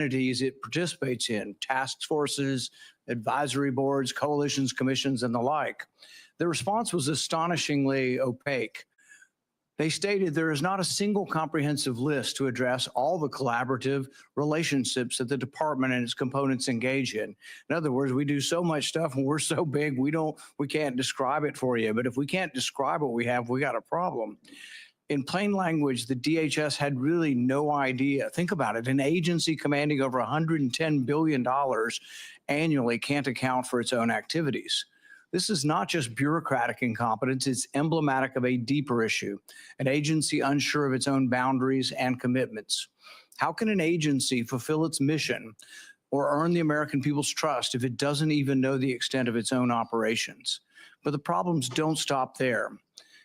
entities it participates in, task forces, advisory boards, coalitions, commissions, and the like. The response was astonishingly opaque. They stated there is not a single comprehensive list to address all the collaborative relationships that the department and its components engage in. In other words, we do so much stuff and we're so big, we can't describe it for you. But if we can't describe what we have, we got a problem. In plain language, the DHS had really no idea. Think about it. An agency commanding over $110 billion annually can't account for its own activities. This is not just bureaucratic incompetence, it's emblematic of a deeper issue, an agency unsure of its own boundaries and commitments. How can an agency fulfill its mission or earn the American people's trust if it doesn't even know the extent of its own operations? But the problems don't stop there.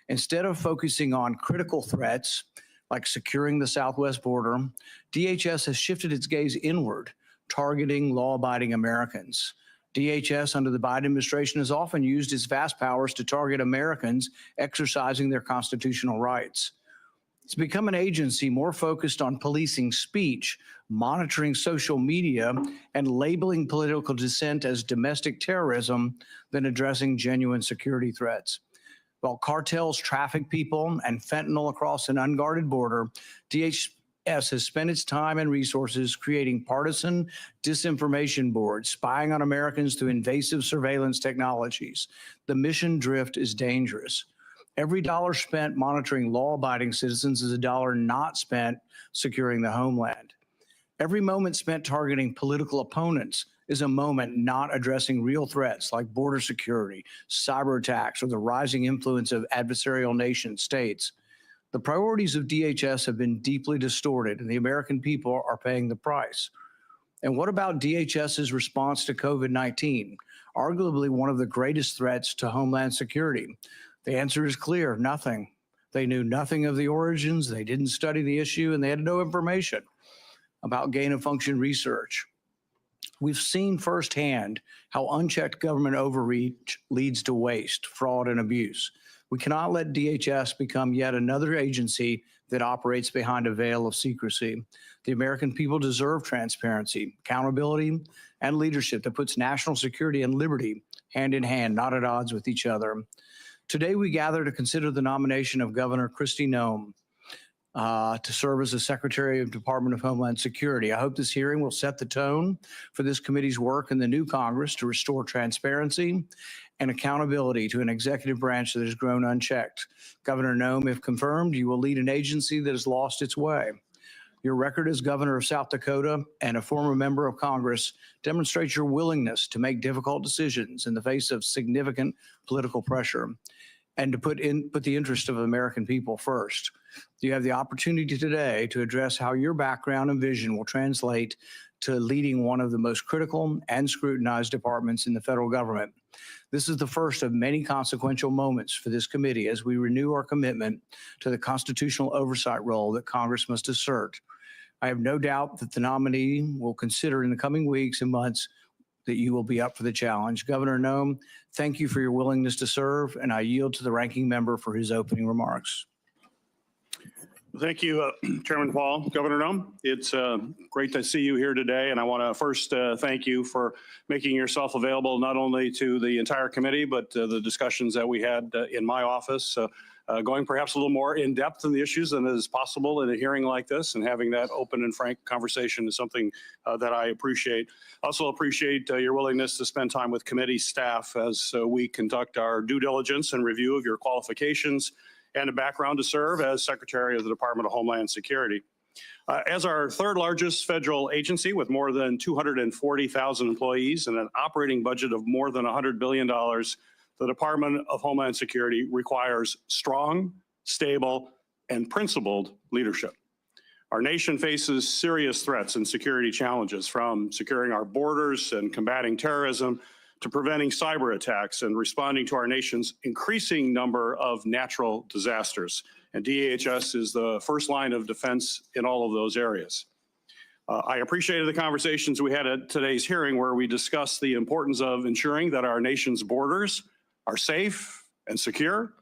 Instead of focusing on critical threats, like securing the southwest border, DHS has shifted its gaze inward, targeting law-abiding Americans. DHS under the Biden administration has often used its vast powers to target Americans exercising their constitutional rights. It's become an agency more focused on policing speech, monitoring social media, and labeling political dissent as domestic terrorism than addressing genuine security threats. While cartels traffic people and fentanyl across an unguarded border, DHS has spent its time and resources creating partisan disinformation boards, spying on Americans through invasive surveillance technologies. The mission drift is dangerous. Every dollar spent monitoring law-abiding citizens is a dollar not spent securing the homeland. Every moment spent targeting political opponents is a moment not addressing real threats like border security, cyber attacks, or the rising influence of adversarial nation states. The priorities of DHS have been deeply distorted, and the American people are paying the price. And what about DHS's response to COVID-19, arguably one of the greatest threats to Homeland Security? The answer is clear: nothing. They knew nothing of the origins, they didn't study the issue, and they had no information about gain-of-function research. We've seen firsthand how unchecked government overreach leads to waste, fraud, and abuse. We cannot let DHS become yet another agency that operates behind a veil of secrecy. The American people deserve transparency, accountability, and leadership that puts national security and liberty hand in hand, not at odds with each other. Today, we gather to consider the nomination of Governor Kristi Noem to serve as the Secretary of Department of Homeland Security. I hope this hearing will set the tone for this committee's work in the new Congress to restore transparency and accountability to an executive branch that has grown unchecked. Governor Noem, if confirmed, you will lead an agency that has lost its way. Your record as governor of South Dakota and a former member of Congress demonstrates your willingness to make difficult decisions in the face of significant political pressure and to put the interest of the American people first. You have the opportunity today to address how your background and vision will translate to leading one of the most critical and scrutinized departments in the federal government. This is the first of many consequential moments for this committee as we renew our commitment to the constitutional oversight role that Congress must assert. I have no doubt that the nominee will consider in the coming weeks and months that you will be up for the challenge. Governor Noem, thank you for your willingness to serve, and I yield to the ranking member for his opening remarks. Thank you, Chairman Paul. Governor Noem, it's great to see you here today, and I want to first thank you for making yourself available not only to the entire committee, but the discussions that we had in my office, going perhaps a little more in depth in the issues than is possible in a hearing like this, and having that open and frank conversation is something that I appreciate. Also appreciate your willingness to spend time with committee staff as we conduct our due diligence and review of your qualifications and a background to serve as Secretary of the Department of Homeland Security. As our third largest federal agency with more than 240,000 employees and an operating budget of more than $100 billion, the Department of Homeland Security requires strong, stable, and principled leadership. Our nation faces serious threats and security challenges, from securing our borders and combating terrorism to preventing cyber attacks and responding to our nation's increasing number of natural disasters. And DHS is the first line of defense in all of those areas. I appreciated the conversations we had at today's hearing, where we discussed the importance of ensuring that our nation's borders are safe and secure.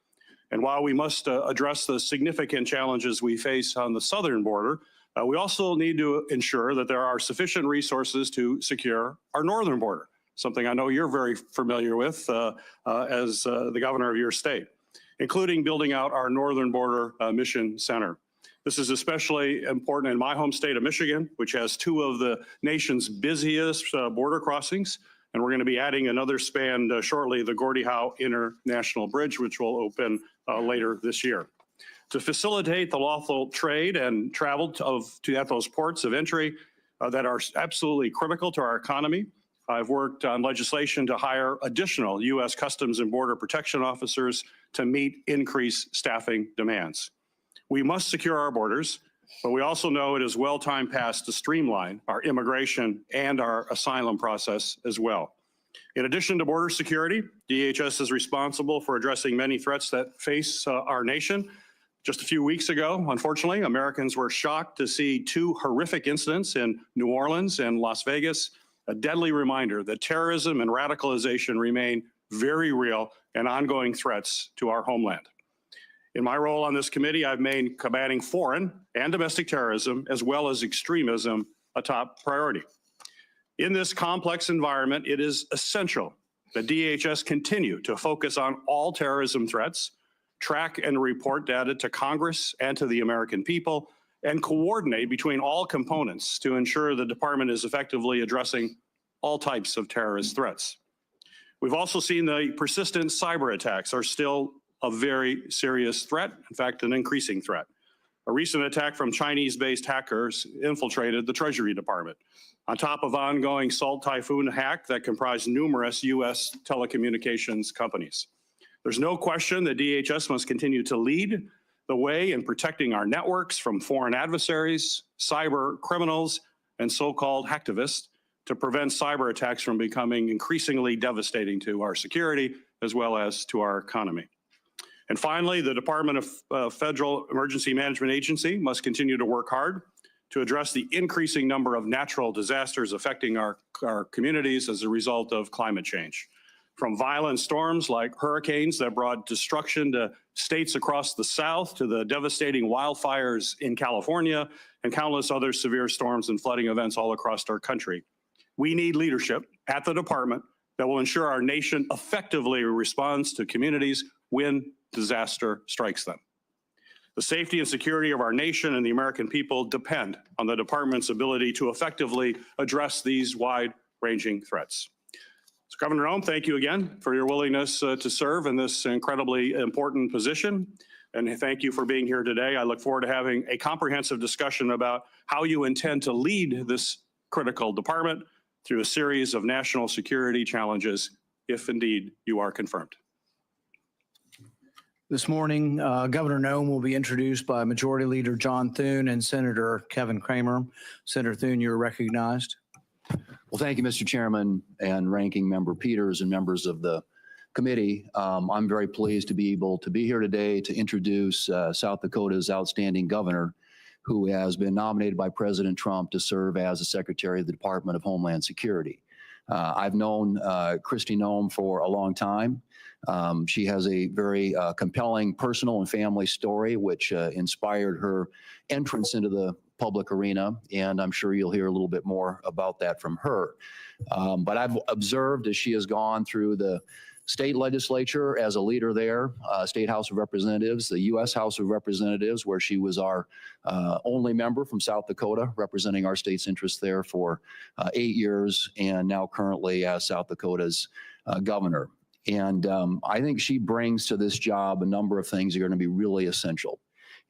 And while we must address the significant challenges we face on the southern border, We also need to ensure that there are sufficient resources to secure our northern border, something I know you're very familiar with as the governor of your state, including building out our northern border mission center. This is especially important in my home state of Michigan, which has two of the nation's busiest border crossings. And we're going to be adding another span shortly, the Gordie Howe International Bridge, which will open later this year. To facilitate the lawful trade and travel at those ports of entry that are absolutely critical to our economy, I've worked on legislation to hire additional U.S. Customs and Border Protection officers to meet increased staffing demands. We must secure our borders, but we also know it is well time past to streamline our immigration and our asylum process as well. In addition to border security, DHS is responsible for addressing many threats that face our nation. Just a few weeks ago, unfortunately, Americans were shocked to see two horrific incidents in New Orleans and Las Vegas, a deadly reminder that terrorism and radicalization remain very real and ongoing threats to our homeland. In my role on this committee, I've made combating foreign and domestic terrorism, as well as extremism, a top priority. In this complex environment, it is essential that DHS continue to focus on all terrorism threats, track and report data to Congress and to the American people, and coordinate between all components to ensure the department is effectively addressing all types of terrorist threats. We've also seen the persistent cyber attacks are still a very serious threat, in fact, an increasing threat. A recent attack from Chinese-based hackers infiltrated the Treasury Department, on top of ongoing Salt Typhoon hack that comprised numerous U.S. telecommunications companies. There's no question that DHS must continue to lead the way in protecting our networks from foreign adversaries, cyber criminals, and so-called hacktivists to prevent cyber attacks from becoming increasingly devastating to our security as well as to our economy. And finally, the Department of Federal Emergency Management Agency must continue to work hard to address the increasing number of natural disasters affecting our communities as a result of climate change. From violent storms like hurricanes that brought destruction to states across the South, to the devastating wildfires in California, and countless other severe storms and flooding events all across our country. We need leadership at the department that will ensure our nation effectively responds to communities when disaster strikes them. The safety and security of our nation and the American people depend on the department's ability to effectively address these wide-ranging threats. So Governor Noem, thank you again for your willingness to serve in this incredibly important position. And thank you for being here today. I look forward to having a comprehensive discussion about how you intend to lead this critical department through a series of national security challenges, if indeed you are confirmed. This morning, Governor Noem will be introduced by Majority Leader John Thune and Senator Kevin Cramer. Senator Thune, you're recognized. Well, thank you, Mr. Chairman and Ranking Member Peters and members of the committee. I'm very pleased to be able to be here today to introduce South Dakota's outstanding governor, who has been nominated by President Trump to serve as the Secretary of the Department of Homeland Security. I've known Kristi Noem for a long time. She has a very compelling personal and family story, which inspired her entrance into the public arena, and I'm sure you'll hear a little bit more about that from her. But I've observed as she has gone through the state legislature as a leader there, State House of Representatives, the U.S. House of Representatives, where she was our only member from South Dakota, representing our state's interests there for 8 years, and now currently as South Dakota's governor. And I think she brings to this job a number of things that are going to be really essential.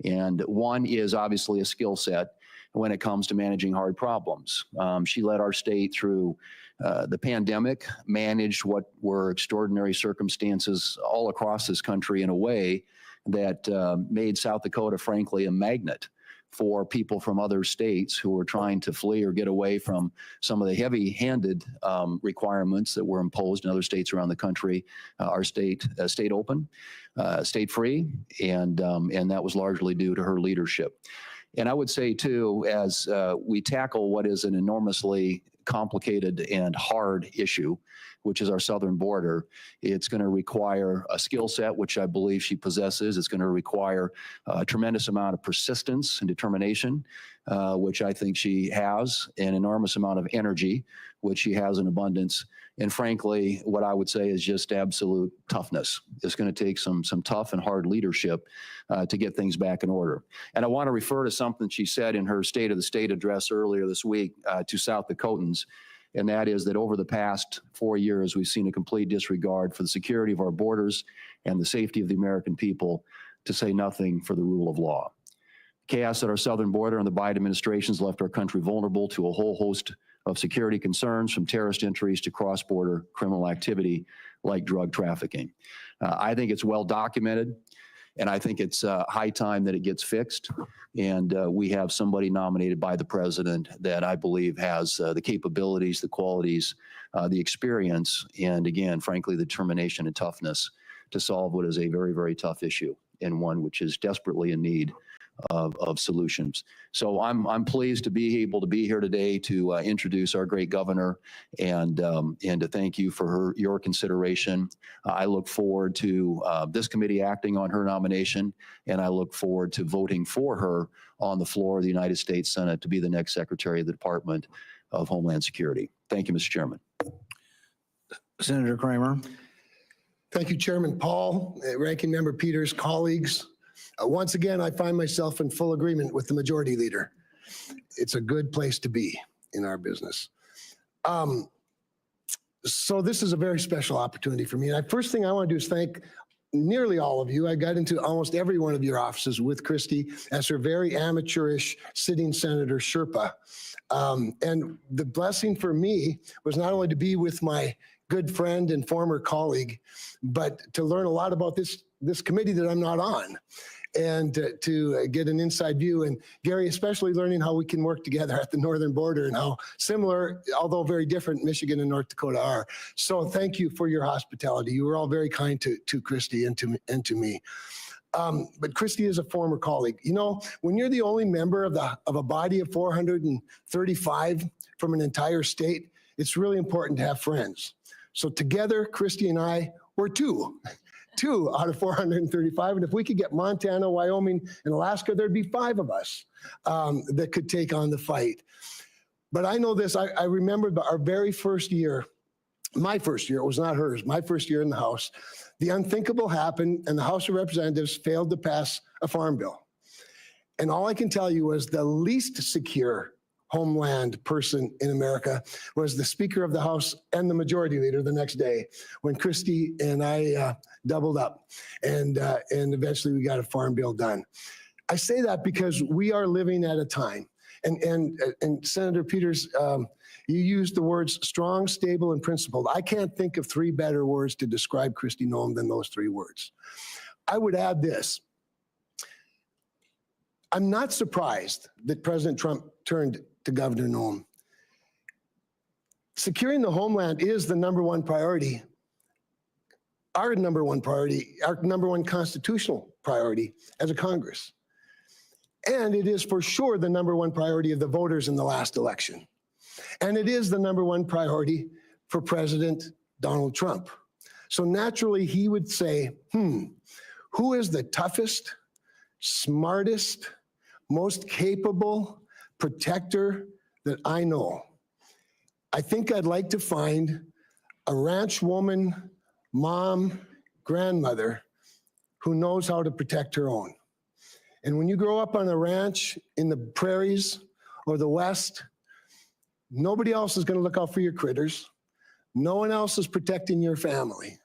And one is obviously a skill set when it comes to managing hard problems. She led our state through the pandemic, managed what were extraordinary circumstances all across this country in a way that made South Dakota, frankly, a magnet for people from other states who were trying to flee or get away from some of the heavy-handed requirements that were imposed in other states around the country. Our state stayed open, stayed free, and that was largely due to her leadership. And I would say, too, as we tackle what is an enormously complicated and hard issue, which is our southern border. It's going to require a skill set, which I believe she possesses. It's going to require a tremendous amount of persistence and determination, which I think she has, an enormous amount of energy, which she has in abundance. And frankly, what I would say is just absolute toughness. It's going to take some tough and hard leadership to get things back in order. And I want to refer to something she said in her State of the State address earlier this week to South Dakotans, and that is that over the past 4 years, we've seen a complete disregard for the security of our borders and the safety of the American people, to say nothing for the rule of law. Chaos at our southern border and the Biden administration has left our country vulnerable to a whole host of security concerns, from terrorist entries to cross-border criminal activity like drug trafficking. I think it's well documented, and I think it's high time that it gets fixed. And we have somebody nominated by the president that I believe has the capabilities, the qualities, the experience, and again, frankly, the determination and toughness to solve what is a very, very tough issue, and one which is desperately in need of solutions. So I'm pleased to be able to be here today to introduce our great governor and to thank you for your consideration. I look forward to this committee acting on her nomination, and I look forward to voting for her on the floor of the United States Senate to be the next Secretary of the Department of Homeland Security. Thank you, Mr. Chairman. Senator Kramer. Thank you, Chairman Paul, Ranking Member Peters, colleagues. Once again, I find myself in full agreement with the Majority Leader. It's a good place to be in our business. So this is a very special opportunity for me. And first thing I want to do is thank nearly all of you. I got into almost every one of your offices with Kristi as her very amateurish sitting Senator Sherpa. And the blessing for me was not only to be with my good friend and former colleague, but to learn a lot about this committee that I'm not on, and to get an inside view. And Gary, especially learning how we can work together at the northern border and how similar, although very different, Michigan and North Dakota are. So thank you for your hospitality. You were all very kind to Kristi and to me. But Kristi is a former colleague. You know, when you're the only member of a body of 435 from an entire state, it's really important to have friends. So together, Kristi and I were two out of 435. And if we could get Montana, Wyoming, and Alaska, there'd be 5 of us that could take on the fight. But I know this, I remember our very first year, my first year, it was not hers, my first year in the House, the unthinkable happened and the House of Representatives failed to pass a farm bill. And all I can tell you was the least secure homeland person in America was the Speaker of the House and the Majority Leader the next day, when Kristi and I doubled up, and eventually we got a farm bill done. I say that because we are living at a time, and Senator Peters, you used the words strong, stable, and principled. I can't think of 3 better words to describe Kristi Noem than those 3 words. I would add this. I'm not surprised that President Trump turned to Governor Noem. Securing the homeland is the #1 priority, our #1 priority, our #1 constitutional priority as a Congress. And it is for sure the #1 priority of the voters in the last election. And it is the #1 priority for President Donald Trump. So naturally, he would say, who is the toughest, smartest, most capable protector that I know? I think I'd like to find a ranch woman, mom, grandmother who knows how to protect her own. And when you grow up on a ranch in the prairies or the West, nobody else is going to look out for your critters. No one else is protecting your family.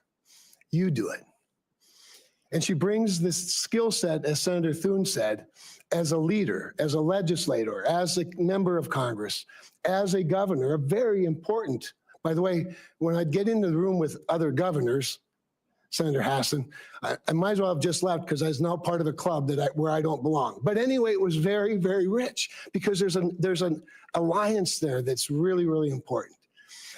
You do it. And she brings this skill set, as Senator Thune said, as a leader, as a legislator, as a member of Congress, as a governor, a very important, by the way, when I'd get into the room with other governors, Senator Hassan, I might as well have just left because I was now part of a club where I don't belong. But anyway, it was very, very rich because there's an alliance there that's really, really important.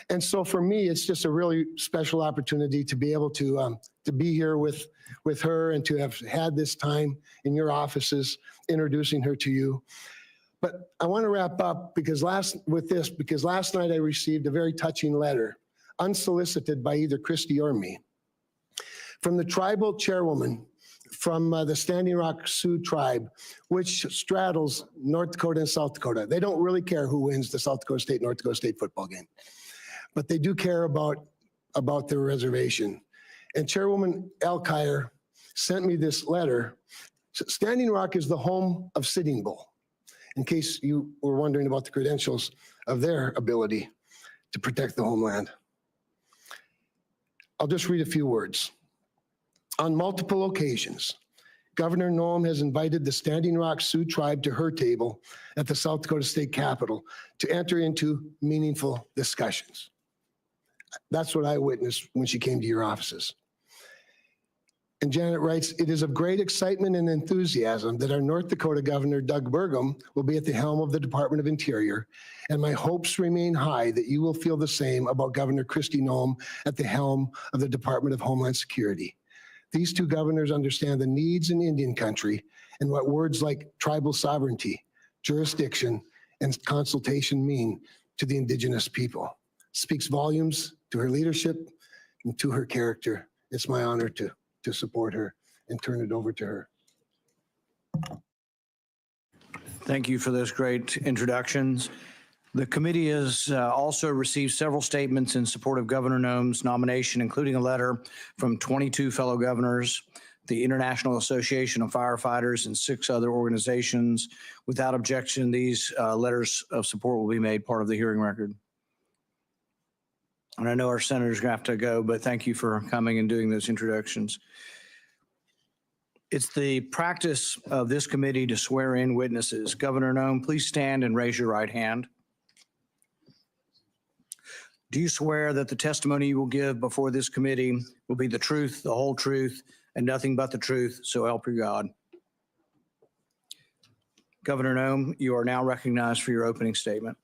And so for me, it's just a really special opportunity to be able to be here with her and to have had this time in your offices introducing her to you. But I want to wrap up because last night I received a very touching letter, unsolicited by either Kristi or me, from the tribal chairwoman from the Standing Rock Sioux tribe, which straddles North Dakota and South Dakota. They don't really care who wins the South Dakota State, North Dakota State football game, but they do care about their reservation. And Chairwoman Alkire sent me this letter. Standing Rock is the home of Sitting Bull, in case you were wondering about the credentials of their ability to protect the homeland. I'll just read a few words. On multiple occasions, Governor Noem has invited the Standing Rock Sioux tribe to her table at the South Dakota State Capitol to enter into meaningful discussions. That's what I witnessed when she came to your offices. And Janet writes, it is of great excitement and enthusiasm that our North Dakota Governor, Doug Burgum, will be at the helm of the Department of Interior, and my hopes remain high that you will feel the same about Governor Kristi Noem at the helm of the Department of Homeland Security. These two governors understand the needs in Indian country and what words like tribal sovereignty, jurisdiction, and consultation mean to the indigenous people. Speaks volumes to her leadership and to her character. It's my honor to support her and turn it over to her. Thank you for those great introductions. The committee has also received several statements in support of Governor Noem's nomination, including a letter from 22 fellow governors, the International Association of Firefighters, and 6 other organizations. Without objection, these letters of support will be made part of the hearing record. And I know our senator's going to have to go, but thank you for coming and doing those introductions. It's the practice of this committee to swear in witnesses. Governor Noem, please stand and raise your right hand. Do you swear that the testimony you will give before this committee will be the truth, the whole truth, and nothing but the truth, so help you God? Governor Noem, you are now recognized for your opening statement.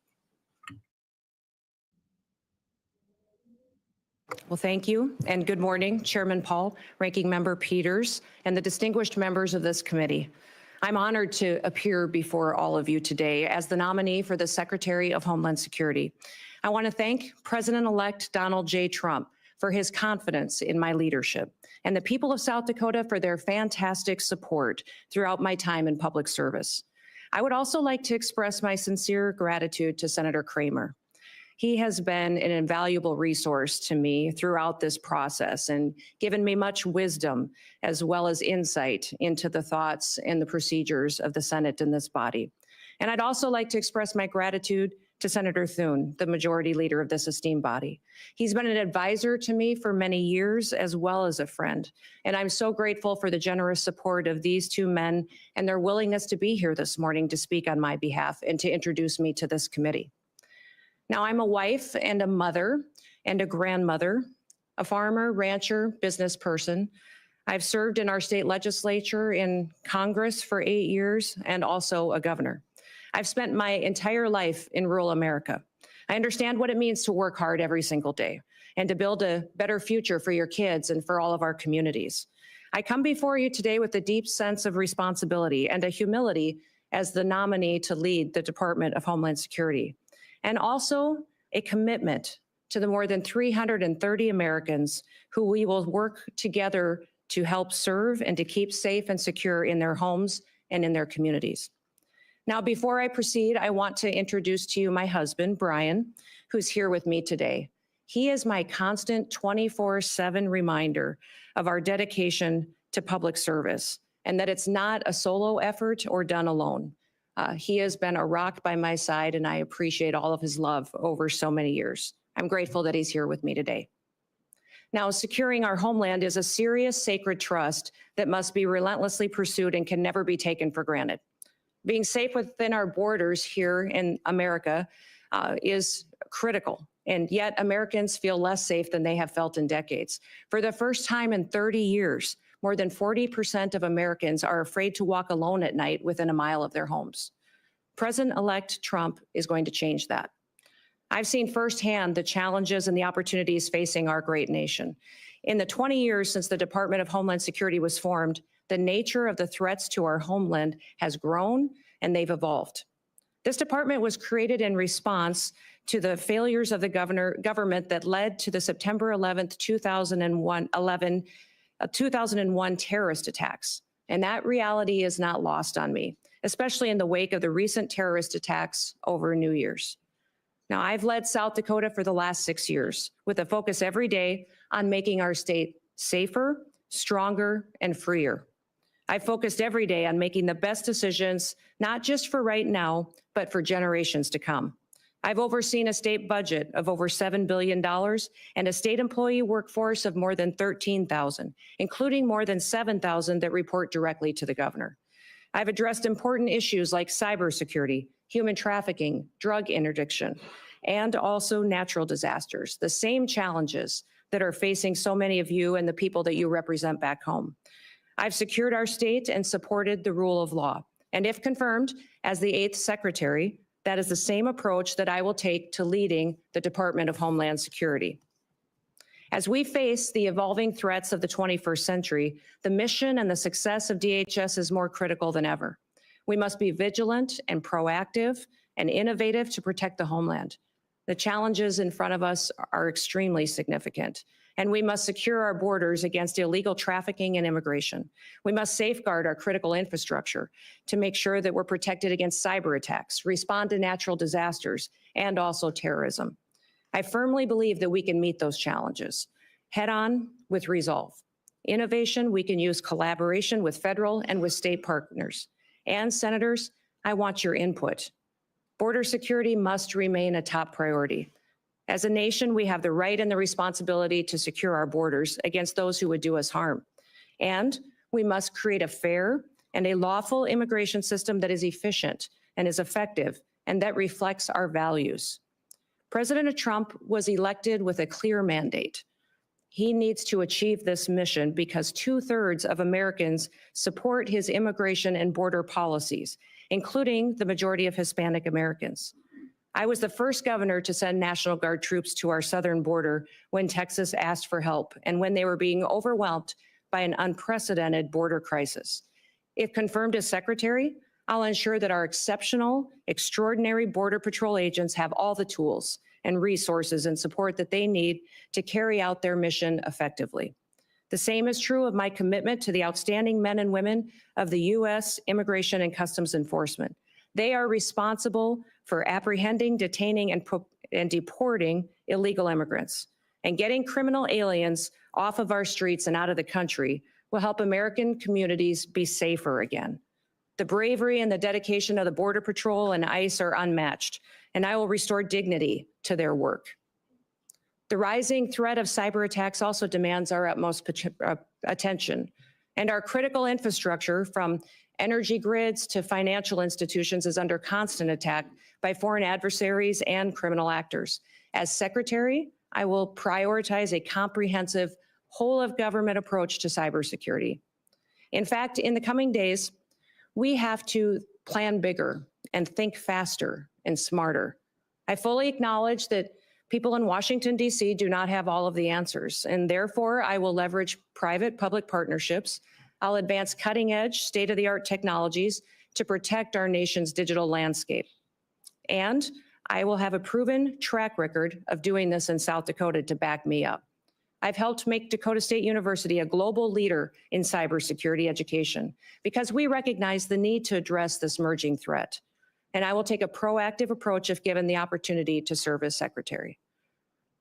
Well, thank you, and good morning, Chairman Paul, Ranking Member Peters, and the distinguished members of this committee. I'm honored to appear before all of you today as the nominee for the Secretary of Homeland Security. I want to thank President-elect Donald J. Trump for his confidence in my leadership, and the people of South Dakota for their fantastic support throughout my time in public service. I would also like to express my sincere gratitude to Senator Kramer. He has been an invaluable resource to me throughout this process and given me much wisdom as well as insight into the thoughts and the procedures of the Senate in this body. And I'd also like to express my gratitude to Senator Thune, the majority leader of this esteemed body. He's been an advisor to me for many years as well as a friend. And I'm so grateful for the generous support of these two men and their willingness to be here this morning to speak on my behalf and to introduce me to this committee. Now, I'm a wife and a mother and a grandmother, a farmer, rancher, business person. I've served in our state legislature, in Congress for 8 years, and also a governor. I've spent my entire life in rural America. I understand what it means to work hard every single day and to build a better future for your kids and for all of our communities. I come before you today with a deep sense of responsibility and a humility as the nominee to lead the Department of Homeland Security, and also a commitment to the more than 330 Americans who we will work together to help serve and to keep safe and secure in their homes and in their communities. Now, before I proceed, I want to introduce to you my husband, Brian, who's here with me today. He is my constant 24/7 reminder of our dedication to public service and that it's not a solo effort or done alone. He has been a rock by my side, and I appreciate all of his love over so many years. I'm grateful that he's here with me today. Now, securing our homeland is a serious, sacred trust that must be relentlessly pursued and can never be taken for granted. Being safe within our borders here in America is critical, and yet Americans feel less safe than they have felt in decades. For the first time in 30 years, more than 40% of Americans are afraid to walk alone at night within a mile of their homes. President-elect Trump is going to change that. I've seen firsthand the challenges and the opportunities facing our great nation. In the 20 years since the Department of Homeland Security was formed, the nature of the threats to our homeland has grown and they've evolved. This department was created in response to the failures of the government that led to the September 11th, 2001 terrorist attacks. And that reality is not lost on me, especially in the wake of the recent terrorist attacks over New Year's. Now, I've led South Dakota for the last 6 years with a focus every day on making our state safer, stronger, and freer. I've focused every day on making the best decisions, not just for right now, but for generations to come. I've overseen a state budget of over $7 billion and a state employee workforce of more than 13,000, including more than 7,000 that report directly to the governor. I've addressed important issues like cybersecurity, human trafficking, drug interdiction, and also natural disasters, the same challenges that are facing so many of you and the people that you represent back home. I've secured our state and supported the rule of law. And if confirmed as the 8th Secretary, that is the same approach that I will take to leading the Department of Homeland Security. As we face the evolving threats of the 21st century, the mission and the success of DHS is more critical than ever. We must be vigilant and proactive and innovative to protect the homeland. The challenges in front of us are extremely significant, and we must secure our borders against illegal trafficking and immigration. We must safeguard our critical infrastructure to make sure that we're protected against cyber attacks, respond to natural disasters, and also terrorism. I firmly believe that we can meet those challenges head on with resolve. Innovation, we can use collaboration with federal and with state partners. And senators, I want your input. Border security must remain a top priority. As a nation, we have the right and the responsibility to secure our borders against those who would do us harm. And we must create a fair and a lawful immigration system that is efficient and is effective and that reflects our values. President Trump was elected with a clear mandate. He needs to achieve this mission because 2/3 of Americans support his immigration and border policies, including the majority of Hispanic Americans. I was the first governor to send National Guard troops to our southern border when Texas asked for help and when they were being overwhelmed by an unprecedented border crisis. If confirmed as secretary, I'll ensure that our exceptional, extraordinary Border Patrol agents have all the tools and resources and support that they need to carry out their mission effectively. The same is true of my commitment to the outstanding men and women of the U.S. Immigration and Customs Enforcement. They are responsible for apprehending, detaining, and deporting illegal immigrants. And getting criminal aliens off of our streets and out of the country will help American communities be safer again. The bravery and the dedication of the Border Patrol and ICE are unmatched, and I will restore dignity to their work. The rising threat of cyber attacks also demands our utmost attention, and our critical infrastructure, from energy grids to financial institutions, is under constant attack by foreign adversaries and criminal actors. As secretary, I will prioritize a comprehensive whole-of-government approach to cybersecurity. In fact, in the coming days, we have to plan bigger and think faster and smarter. I fully acknowledge that people in Washington, D.C. do not have all of the answers, and therefore I will leverage private-public partnerships. I'll advance cutting-edge, state-of-the-art technologies to protect our nation's digital landscape. And I will have a proven track record of doing this in South Dakota to back me up. I've helped make Dakota State University a global leader in cybersecurity education because we recognize the need to address this emerging threat. And I will take a proactive approach if given the opportunity to serve as secretary.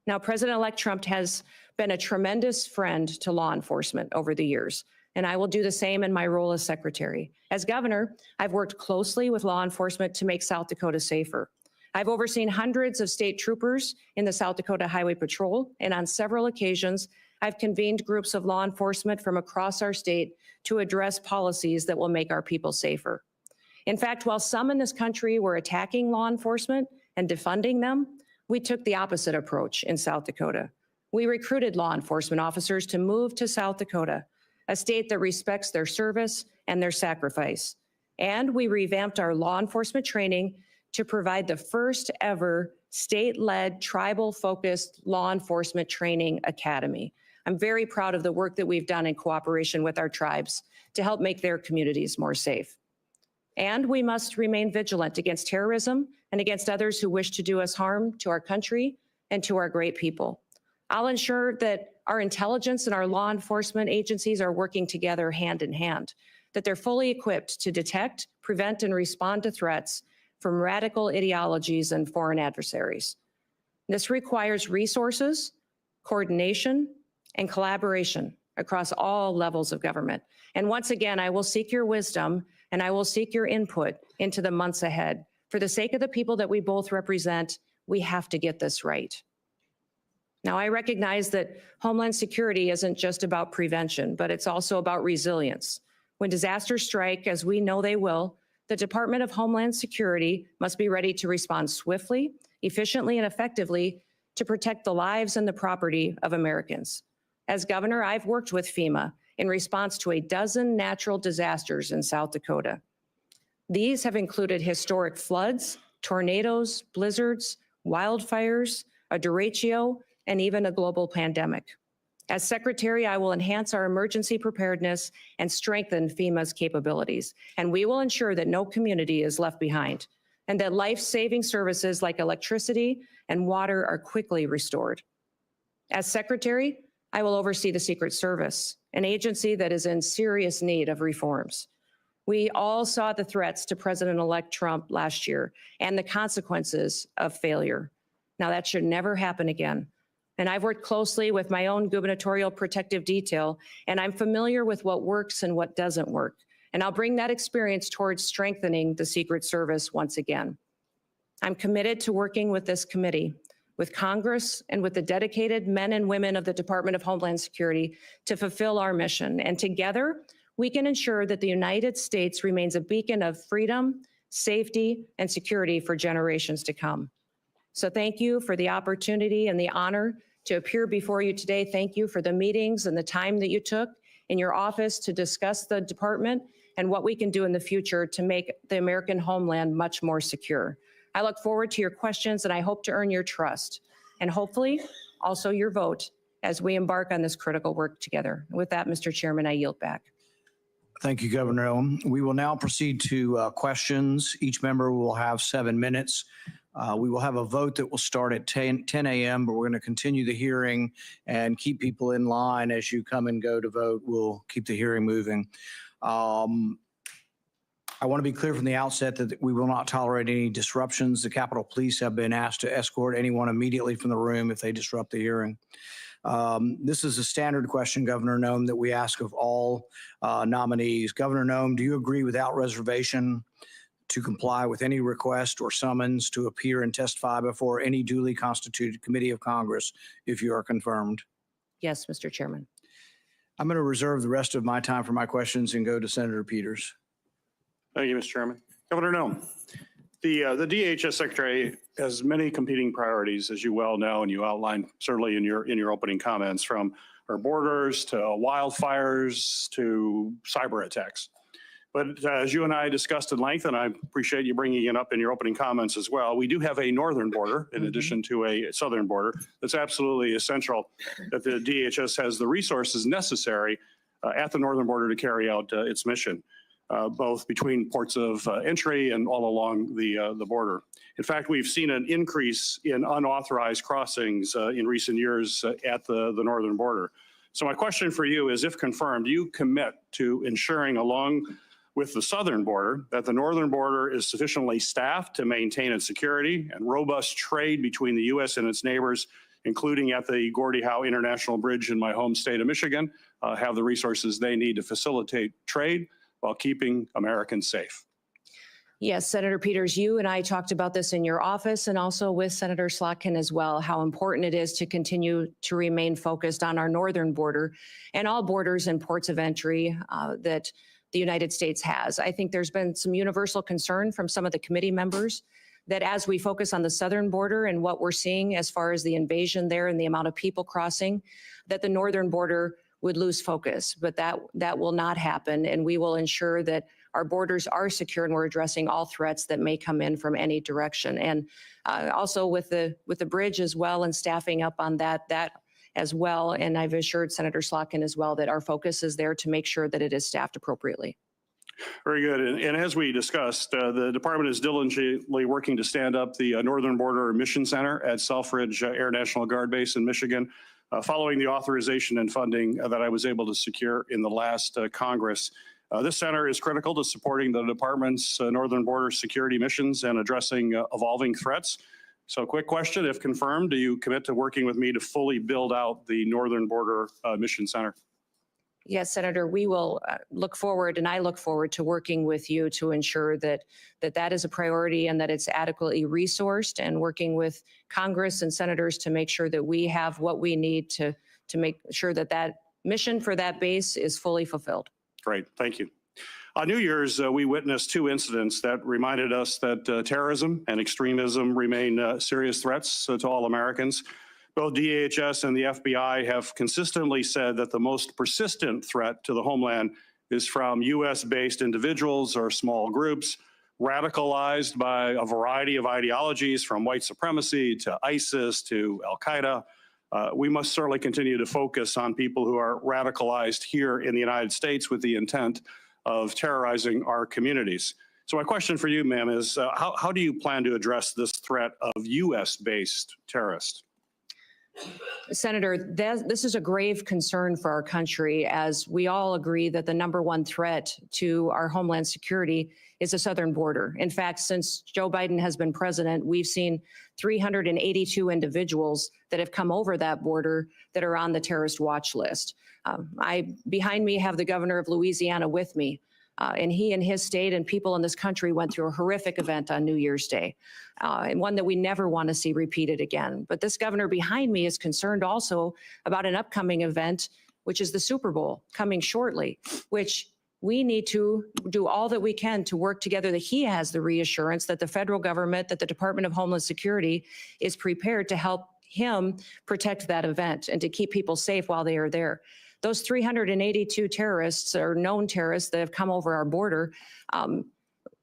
Now, President-elect Trump has been a tremendous friend to law enforcement over the years, and I will do the same in my role as secretary. As governor, I've worked closely with law enforcement to make South Dakota safer. I've overseen hundreds of state troopers in the South Dakota Highway Patrol, and on several occasions, I've convened groups of law enforcement from across our state to address policies that will make our people safer. In fact, while some in this country were attacking law enforcement and defunding them, we took the opposite approach in South Dakota. We recruited law enforcement officers to move to South Dakota, a state that respects their service and their sacrifice. And we revamped our law enforcement training to provide the first ever state-led, tribal-focused law enforcement training academy. I'm very proud of the work that we've done in cooperation with our tribes to help make their communities more safe. And we must remain vigilant against terrorism and against others who wish to do us harm to our country and to our great people. I'll ensure that our intelligence and our law enforcement agencies are working together hand in hand, that they're fully equipped to detect, prevent, and respond to threats from radical ideologies and foreign adversaries. This requires resources, coordination, and collaboration across all levels of government. And once again, I will seek your wisdom and I will seek your input into the months ahead. For the sake of the people that we both represent, we have to get this right. Now, I recognize that Homeland Security isn't just about prevention, but it's also about resilience. When disasters strike, as we know they will, the Department of Homeland Security must be ready to respond swiftly, efficiently, and effectively to protect the lives and the property of Americans. As governor, I've worked with FEMA in response to a dozen natural disasters in South Dakota. These have included historic floods, tornadoes, blizzards, wildfires, a derecho, and even a global pandemic. As Secretary, I will enhance our emergency preparedness and strengthen FEMA's capabilities. And we will ensure that no community is left behind and that life-saving services like electricity and water are quickly restored. As Secretary, I will oversee the Secret Service, an agency that is in serious need of reforms. We all saw the threats to President-elect Trump last year and the consequences of failure. Now, that should never happen again. And I've worked closely with my own gubernatorial protective detail, and I'm familiar with what works and what doesn't work. And I'll bring that experience towards strengthening the Secret Service once again. I'm committed to working with this committee, with Congress, and with the dedicated men and women of the Department of Homeland Security to fulfill our mission. And together, we can ensure that the United States remains a beacon of freedom, safety, and security for generations to come. So thank you for the opportunity and the honor to appear before you today. Thank you for the meetings and the time that you took in your office to discuss the department and what we can do in the future to make the American homeland much more secure. I look forward to your questions and I hope to earn your trust and hopefully also your vote as we embark on this critical work together. With that, Mr. Chairman, I yield back. Thank you, Governor Noem. We will now proceed to questions. Each member will have 7 minutes. We will have a vote that will start at 10 a.m., but we're going to continue the hearing and keep people in line as you come and go to vote. We'll keep the hearing moving. I want to be clear from the outset that we will not tolerate any disruptions. The Capitol Police have been asked to escort anyone immediately from the room if they disrupt the hearing. This is a standard question, Governor Noem, that we ask of all nominees. Governor Noem, do you agree without reservation to comply with any request or summons to appear and testify before any duly constituted committee of Congress if you are confirmed? Yes, Mr. Chairman. I'm going to reserve the rest of my time for my questions and go to Senator Peters. Thank you, Mr. Chairman. Governor Noem, the DHS Secretary has many competing priorities, as you well know, and you outlined certainly in your opening comments, from our borders to wildfires to cyber attacks. But as you and I discussed at length, and I appreciate you bringing it up in your opening comments as well, we do have a northern border in addition to a southern border. That's absolutely essential that the DHS has the resources necessary at the northern border to carry out its mission, both between ports of entry and all along the border. In fact, we've seen an increase in unauthorized crossings in recent years at the northern border. So my question for you is, if confirmed, do you commit to ensuring along with the southern border that the northern border is sufficiently staffed to maintain its security and robust trade between the U.S. and its neighbors, including at the Gordie Howe International Bridge in my home state of Michigan, have the resources they need to facilitate trade while keeping Americans safe? Yes, Senator Peters, you and I talked about this in your office and also with Senator Slotkin as well, how important it is to continue to remain focused on our northern border and all borders and ports of entry that the United States has. I think there's been some universal concern from some of the committee members that as we focus on the southern border and what we're seeing as far as the invasion there and the amount of people crossing, that the northern border would lose focus. But that will not happen, and we will ensure that our borders are secure and we're addressing all threats that may come in from any direction. And also with the bridge as well and staffing up on that as well. And I've assured Senator Slotkin as well that our focus is there to make sure that it is staffed appropriately. Very good. And as we discussed, the department is diligently working to stand up the Northern Border Mission Center at Selfridge Air National Guard Base in Michigan, following the authorization and funding that I was able to secure in the last Congress. This center is critical to supporting the department's northern border security missions and addressing evolving threats. So quick question, if confirmed, do you commit to working with me to fully build out the Northern Border Mission Center? Yes, Senator, we will look forward, and I look forward to working with you to ensure that that is a priority and that it's adequately resourced, and working with Congress and senators to make sure that we have what we need to make sure that that mission for that base is fully fulfilled. Great, thank you. On New Year's, we witnessed two incidents that reminded us that terrorism and extremism remain serious threats to all Americans. Both DHS and the FBI have consistently said that the most persistent threat to the homeland is from US-based individuals or small groups radicalized by a variety of ideologies, from white supremacy to ISIS to Al-Qaeda. We must certainly continue to focus on people who are radicalized here in the United States with the intent of terrorizing our communities. So my question for you, ma'am, is how do you plan to address this threat of US-based terrorists? Senator, this is a grave concern for our country, as we all agree that the #1 threat to our homeland security is the southern border. In fact, since Joe Biden has been president, we've seen 382 individuals that have come over that border that are on the terrorist watch list. Behind me have the governor of Louisiana with me. And he and his state and people in this country went through a horrific event on New Year's Day, and one that we never want to see repeated again. But this governor behind me is concerned also about an upcoming event, which is the Super Bowl coming shortly, which we need to do all that we can to work together, that he has the reassurance that the federal government, that the Department of Homeland Security is prepared to help him protect that event and to keep people safe while they are there. Those 382 terrorists, or known terrorists, that have come over our border,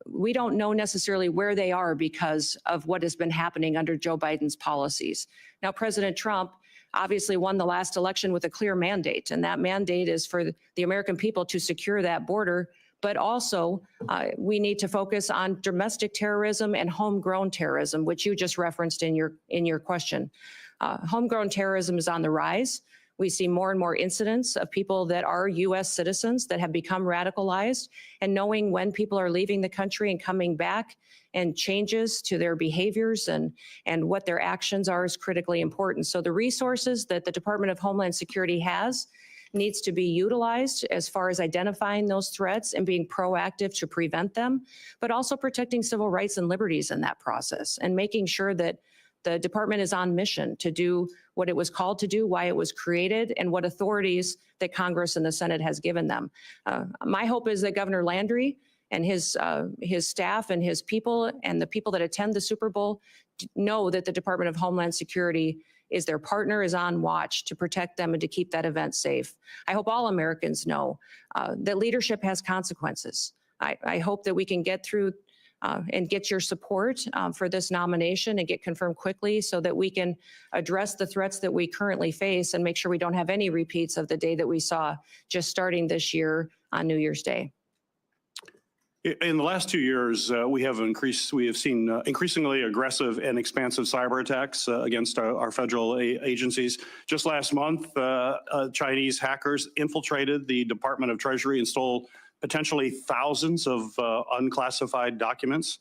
we don't know necessarily where they are because of what has been happening under Joe Biden's policies. Now, President Trump obviously won the last election with a clear mandate, and that mandate is for the American people to secure that border. But also, we need to focus on domestic terrorism and homegrown terrorism, which you just referenced in your question. Homegrown terrorism is on the rise. We see more and more incidents of people that are U.S. citizens that have become radicalized, and knowing when people are leaving the country and coming back and changes to their behaviors and what their actions are is critically important. So the resources that the Department of Homeland Security has needs to be utilized as far as identifying those threats and being proactive to prevent them, but also protecting civil rights and liberties in that process, and making sure that the department is on mission to do what it was called to do, why it was created, and what authorities that Congress and the Senate has given them. My hope is that Governor Landry and his staff and his people and the people that attend the Super Bowl know that the Department of Homeland Security is their partner, is on watch to protect them and to keep that event safe. I hope all Americans know that leadership has consequences. I hope that we can get through and get your support for this nomination and get confirmed quickly so that we can address the threats that we currently face and make sure we don't have any repeats of the day that we saw just starting this year on New Year's Day. In the last 2 years, we have seen increasingly aggressive and expansive cyber attacks against our federal agencies. Just last month, Chinese hackers infiltrated the Department of Treasury and stole potentially thousands of unclassified documents.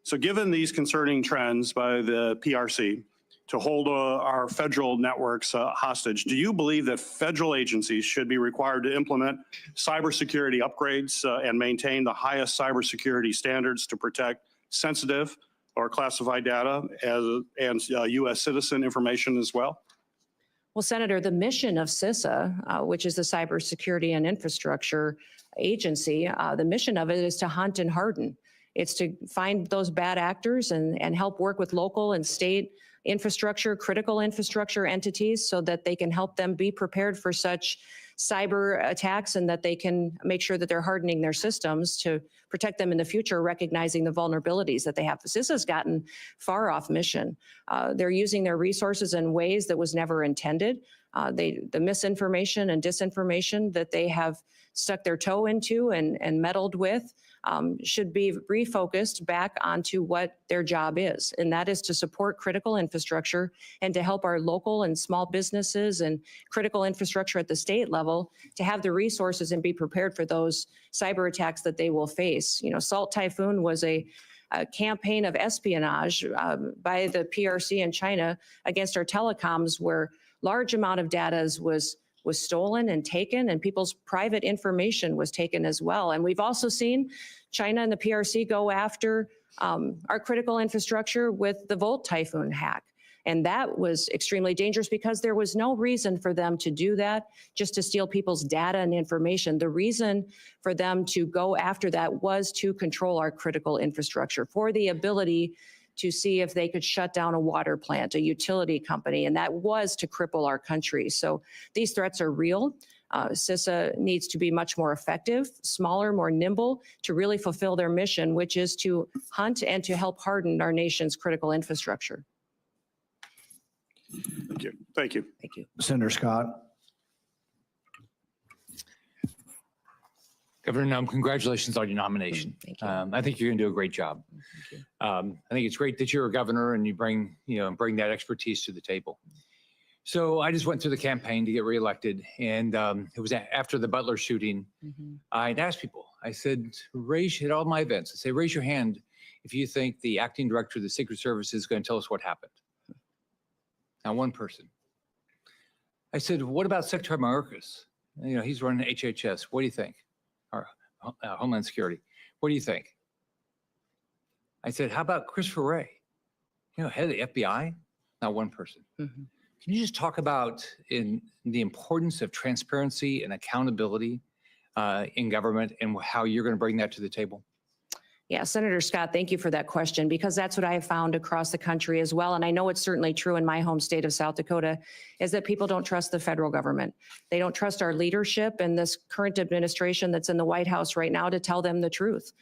So given these concerning trends by the PRC to hold our federal networks hostage, do you believe that federal agencies should be required to implement cybersecurity upgrades and maintain the highest cybersecurity standards to protect sensitive or classified data and U.S. citizen information as well? Well, Senator, the mission of CISA, which is the Cybersecurity and Infrastructure Agency, the mission of it is to hunt and harden. It's to find those bad actors and help work with local and state infrastructure, critical infrastructure entities, so that they can help them be prepared for such cyber attacks and that they can make sure that they're hardening their systems to protect them in the future, recognizing the vulnerabilities that they have. CISA's gotten far off mission. They're using their resources in ways that was never intended. The misinformation and disinformation that they have stuck their toe into and meddled with should be refocused back onto what their job is, and that is to support critical infrastructure and to help our local and small businesses and critical infrastructure at the state level to have the resources and be prepared for those cyber attacks that they will face. You know, Salt Typhoon was a campaign of espionage by the PRC in China against our telecoms, where large amount of data was stolen and taken, and people's private information was taken as well. And we've also seen China and the PRC go after our critical infrastructure with the Volt Typhoon hack. And that was extremely dangerous because there was no reason for them to do that, just to steal people's data and information. The reason for them to go after that was to control our critical infrastructure, for the ability to see if they could shut down a water plant, a utility company, and that was to cripple our country. So these threats are real. CISA needs to be much more effective, smaller, more nimble, to really fulfill their mission, which is to hunt and to help harden our nation's critical infrastructure. Thank you. Thank you. Thank you. Senator Scott. Governor Noem, congratulations on your nomination. Thank you. I think you're going to do a great job. I think it's great that you're a governor and you bring that expertise to the table. So I just went through the campaign to get reelected, and it was after the Butler shooting. I'd asked people, I said, at all my events, I say, raise your hand if you think the acting director of the Secret Service is going to tell us what happened. Not one person. I said, what about Secretary Mayorkas? You know, he's running HHS. What do you think? Or Homeland Security. What do you think? I said, how about Christopher Wray? You know, head of the FBI? Not one person. Can you just talk about the importance of transparency and accountability in government and how you're going to bring that to the table? Yeah, Senator Scott, thank you for that question, because that's what I have found across the country as well. And I know it's certainly true in my home state of South Dakota, is that people don't trust the federal government. They don't trust our leadership and this current administration that's in the White House right now to tell them the truth,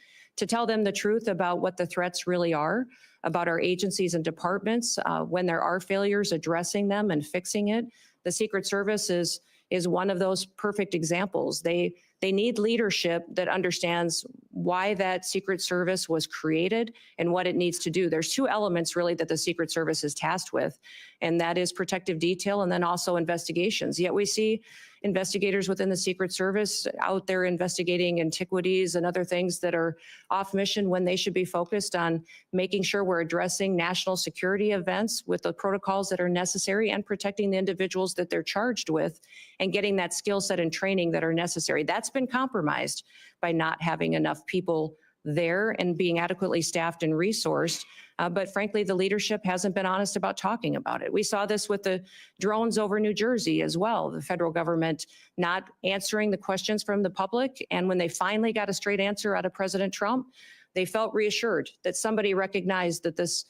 about what the threats really are, about our agencies and departments, when there are failures, addressing them and fixing it. The Secret Service is one of those perfect examples. They need leadership that understands why that Secret Service was created and what it needs to do. There's two elements really that the Secret Service is tasked with, and that is protective detail and then also investigations. Yet we see investigators within the Secret Service out there investigating antiquities and other things that are off mission when they should be focused on making sure we're addressing national security events with the protocols that are necessary and protecting the individuals that they're charged with and getting that skill set and training that are necessary. That's been compromised by not having enough people there and being adequately staffed and resourced. But frankly, the leadership hasn't been honest about talking about it. We saw this with the drones over New Jersey as well, the federal government not answering the questions from the public. And when they finally got a straight answer out of President Trump, they felt reassured that somebody recognized that this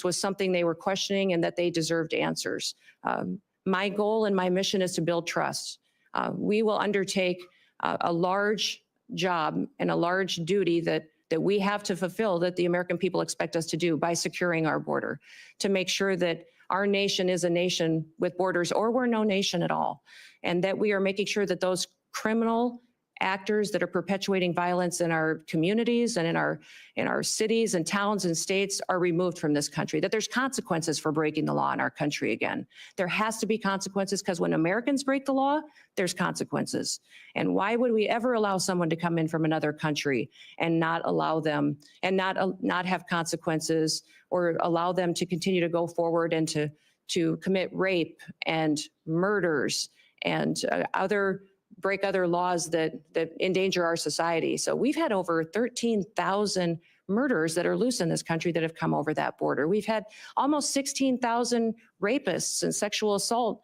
was something they were questioning and that they deserved answers. My goal and my mission is to build trust. We will undertake a large job and a large duty that we have to fulfill, that the American people expect us to do, by securing our border, to make sure that our nation is a nation with borders, or we're no nation at all, and that we are making sure that those criminal actors that are perpetuating violence in our communities and in our cities and towns and states are removed from this country, that there's consequences for breaking the law in our country again. There has to be consequences, because when Americans break the law, there's consequences. And why would we ever allow someone to come in from another country and not allow them and not have consequences, or allow them to continue to go forward and to commit rape and murders and break other laws that endanger our society? So we've had over 13,000 murders that are loose in this country that have come over that border. We've had almost 16,000 rapists and sexual assault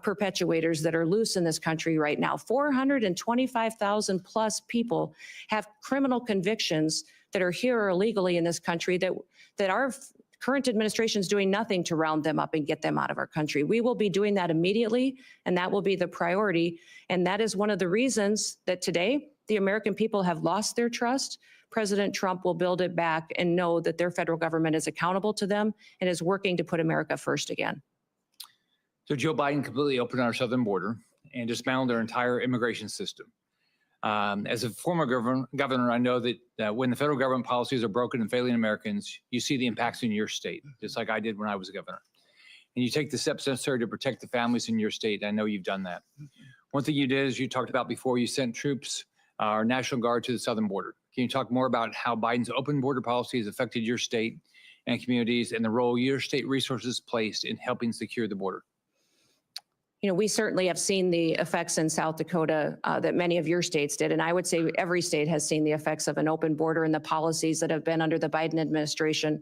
perpetuators that are loose in this country right now. 425,000 plus people have criminal convictions that are here illegally in this country that our current administration is doing nothing to round them up and get them out of our country. We will be doing that immediately, and that will be the priority. And that is one of the reasons that today the American people have lost their trust. President Trump will build it back and know that their federal government is accountable to them and is working to put America first again. So Joe Biden completely opened our southern border and dismantled our entire immigration system. As a former governor, I know that when the federal government policies are broken and failing Americans, you see the impacts in your state, just like I did when I was a governor. And you take the steps necessary to protect the families in your state. I know you've done that. One thing you did is you talked about before, you sent troops, our National Guard, to the southern border. Can you talk more about how Biden's open border policy has affected your state and communities and the role your state resources placed in helping secure the border? You know, we certainly have seen the effects in South Dakota that many of your states did. And I would say every state has seen the effects of an open border and the policies that have been under the Biden administration.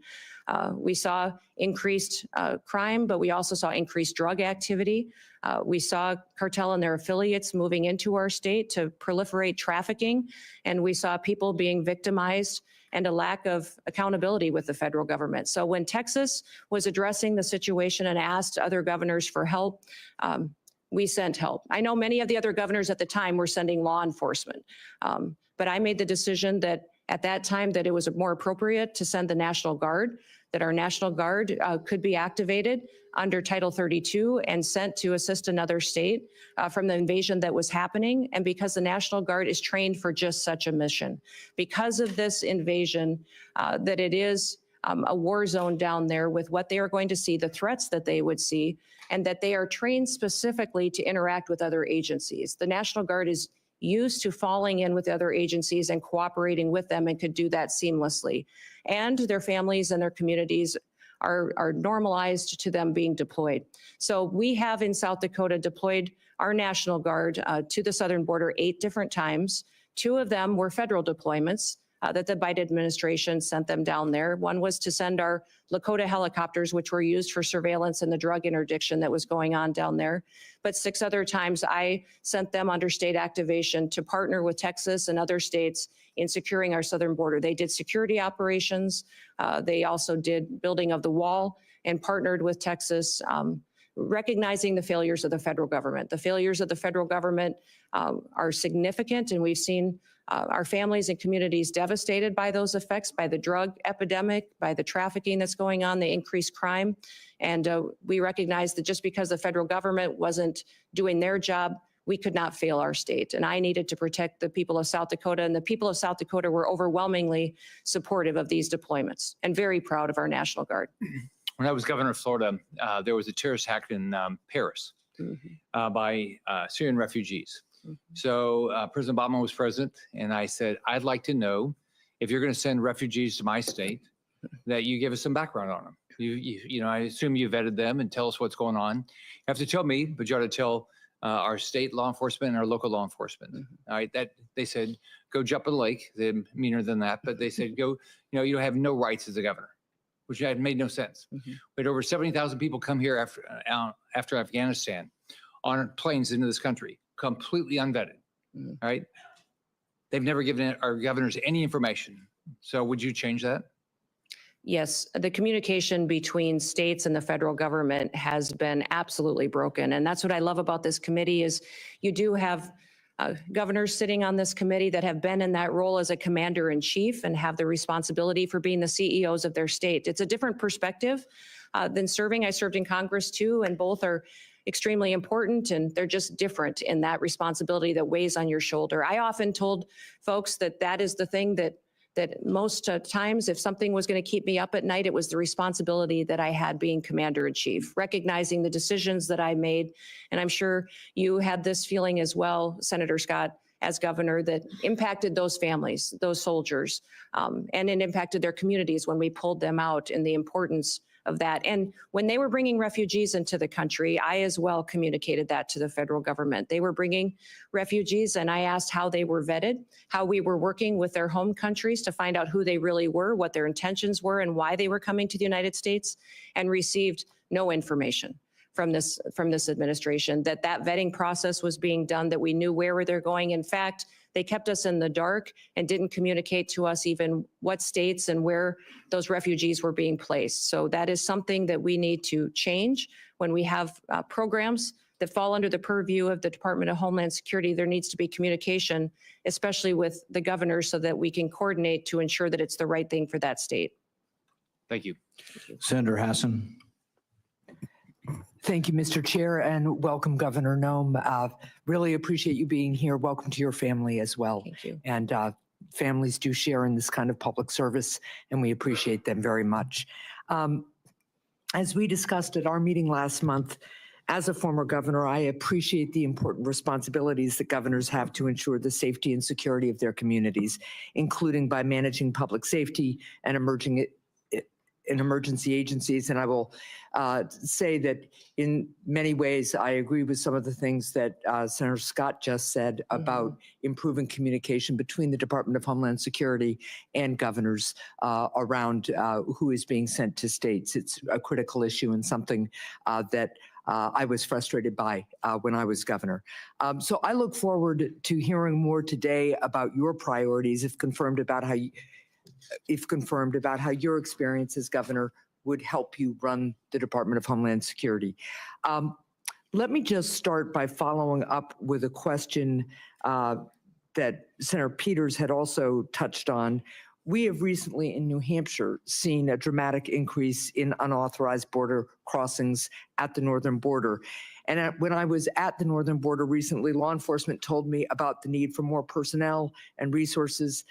We saw increased crime, but we also saw increased drug activity. We saw cartel and their affiliates moving into our state to proliferate trafficking. And we saw people being victimized and a lack of accountability with the federal government. So when Texas was addressing the situation and asked other governors for help, we sent help. I know many of the other governors at the time were sending law enforcement, but I made the decision that at that time that it was more appropriate to send the National Guard, that our National Guard could be activated under Title 32 and sent to assist another state from the invasion that was happening. And because the National Guard is trained for just such a mission, because of this invasion, that it is a war zone down there with what they are going to see, the threats that they would see, and that they are trained specifically to interact with other agencies. The National Guard is used to falling in with other agencies and cooperating with them and could do that seamlessly. And their families and their communities are normalized to them being deployed. So we have in South Dakota deployed our National Guard to the southern border 8 different times. 2 of them were federal deployments that the Biden administration sent them down there. One was to send our Lakota helicopters, which were used for surveillance and the drug interdiction that was going on down there. But 6 other times I sent them under state activation to partner with Texas and other states in securing our southern border. They did security operations. They also did building of the wall and partnered with Texas, recognizing the failures of the federal government. The failures of the federal government are significant, and we've seen our families and communities devastated by those effects, by the drug epidemic, by the trafficking that's going on, the increased crime. And we recognize that just because the federal government wasn't doing their job, we could not fail our state. And I needed to protect the people of South Dakota, and the people of South Dakota were overwhelmingly supportive of these deployments and very proud of our National Guard. When I was governor of Florida, there was a terrorist attack in Paris by Syrian refugees. So President Obama was president, and I said, I'd like to know if you're going to send refugees to my state, that you give us some background on them. You know, I assume you vetted them and tell us what's going on. You have to tell me, but you ought to tell our state law enforcement and our local law enforcement. All right, that they said, go jump in the lake. They're meaner than that, but they said, go, you know, you have no rights as a governor, which had made no sense. We had over 70,000 people come here after Afghanistan on planes into this country, completely unvetted. All right, they've never given our governors any information. So would you change that? Yes, the communication between states and the federal government has been absolutely broken. And that's what I love about this committee is you do have governors sitting on this committee that have been in that role as a commander in chief and have the responsibility for being the CEOs of their state. It's a different perspective than serving. I served in Congress too, and both are extremely important, and they're just different in that responsibility that weighs on your shoulder. I often told folks that that is the thing that most times, if something was going to keep me up at night, it was the responsibility that I had being commander in chief, recognizing the decisions that I made. And I'm sure you had this feeling as well, Senator Scott, as governor, that impacted those families, those soldiers, and it impacted their communities when we pulled them out, and the importance of that. And when they were bringing refugees into the country, I as well communicated that to the federal government. They were bringing refugees, and I asked how they were vetted, how we were working with their home countries to find out who they really were, what their intentions were, and why they were coming to the United States, and received no information. from this administration, that vetting process was being done, that we knew where they're going. In fact, they kept us in the dark and didn't communicate to us even what states and where those refugees were being placed. So that is something that we need to change. When we have programs that fall under the purview of the Department of Homeland Security, there needs to be communication, especially with the governor, so that we can coordinate to ensure that it's the right thing for that state. Thank you. Senator Hassan. Thank you, Mr. Chair, and welcome, Governor Noem. Really appreciate you being here. Welcome to your family as well. Thank you. And families do share in this kind of public service, and we appreciate them very much. As we discussed at our meeting last month, as a former governor, I appreciate the important responsibilities that governors have to ensure the safety and security of their communities, including by managing public safety and in emergency agencies. And I will say that in many ways, I agree with some of the things that Senator Scott just said about improving communication between the Department of Homeland Security and governors around who is being sent to states. It's a critical issue and something that I was frustrated by when I was governor. So I look forward to hearing more today about your priorities, if confirmed, about how your experience as governor would help you run the Department of Homeland Security. Let me just start by following up with a question that Senator Peters had also touched on. We have recently in New Hampshire seen a dramatic increase in unauthorized border crossings at the northern border. And when I was at the northern border recently, law enforcement told me about the need for more personnel and resources.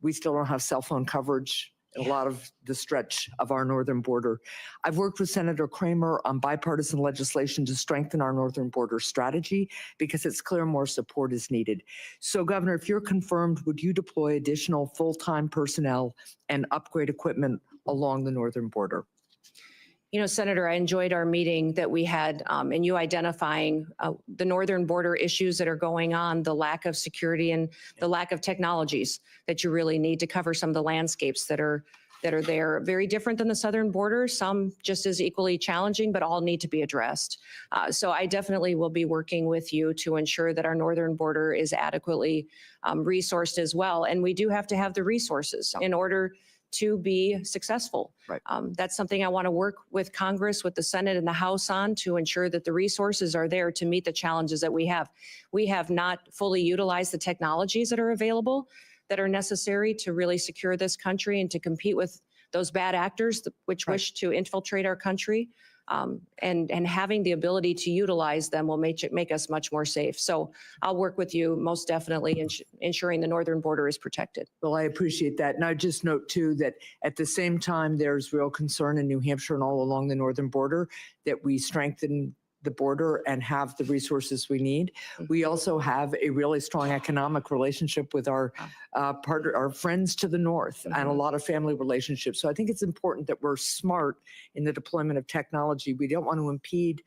We still don't have cell phone coverage in a lot of the stretch of our northern border. I've worked with Senator Kramer on bipartisan legislation to strengthen our northern border strategy because it's clear more support is needed. So, Governor, if you're confirmed, would you deploy additional full-time personnel and upgrade equipment along the northern border? You know, Senator, I enjoyed our meeting that we had and you identifying the northern border issues that are going on, the lack of security and the lack of technologies that you really need to cover some of the landscapes that are there. Very different than the southern border, some just as equally challenging, but all need to be addressed. So I definitely will be working with you to ensure that our northern border is adequately resourced as well. And we do have to have the resources in order to be successful. Right. That's something I want to work with Congress, with the Senate and the House on, to ensure that the resources are there to meet the challenges that we have. We have not fully utilized the technologies that are available, that are necessary to really secure this country and to compete with those bad actors which wish to infiltrate our country. And having the ability to utilize them will make us much more safe. So I'll work with you most definitely in ensuring the northern border is protected. Well, I appreciate that. And I just note too that at the same time, there's real concern in New Hampshire and all along the northern border that we strengthen the border and have the resources we need. We also have a really strong economic relationship with our our friends to the north and a lot of family relationships. So I think it's important that we're smart in the deployment of technology. We don't want to impede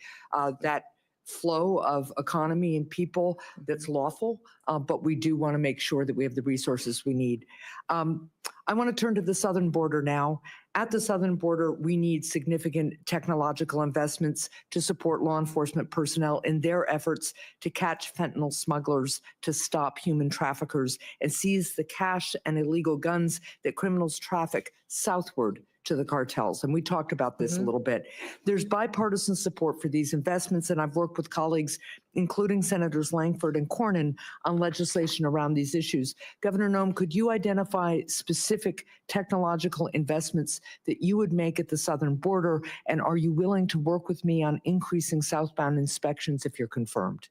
that flow of economy and people that's lawful, but we do want to make sure that we have the resources we need. I want to turn to the southern border now. At the southern border, we need significant technological investments to support law enforcement personnel in their efforts to catch fentanyl smugglers, to stop human traffickers, and seize the cash and illegal guns that criminals traffic southward to the cartels. And we talked about this a little bit. There's bipartisan support for these investments, and I've worked with colleagues, including Senators Langford and Cornyn, on legislation around these issues. Governor Noem, could you identify specific technological investments that you would make at the southern border? And are you willing to work with me on increasing southbound inspections if you're confirmed?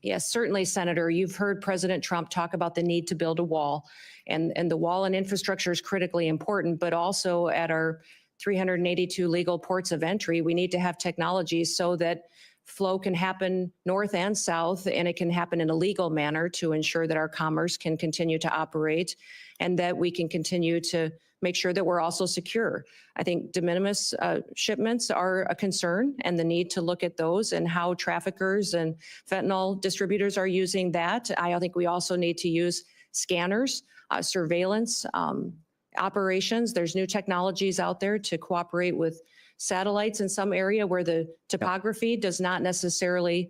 Yes, certainly, Senator. You've heard President Trump talk about the need to build a wall, and the wall and infrastructure is critically important, but also at our 382 legal ports of entry, we need to have technologies so that flow can happen north and south, and it can happen in a legal manner to ensure that our commerce can continue to operate and that we can continue to make sure that we're also secure. I think de minimis shipments are a concern, and the need to look at those and how traffickers and fentanyl distributors are using that. I think we also need to use scanners, surveillance operations. There's new technologies out there to cooperate with satellites in some area where the topography does not necessarily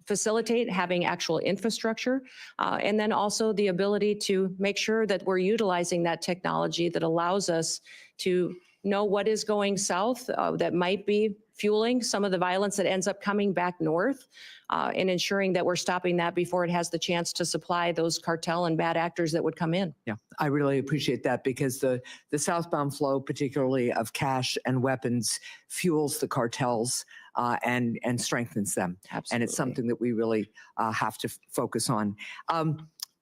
facilitate having actual infrastructure. And then also the ability to make sure that we're utilizing that technology that allows us to know what is going south that might be fueling some of the violence that ends up coming back north, and ensuring that we're stopping that before it has the chance to supply those cartel and bad actors that would come in. Yeah, I really appreciate that because the southbound flow, particularly of cash and weapons, fuels the cartels and strengthens them. Absolutely. And it's something that we really have to focus on.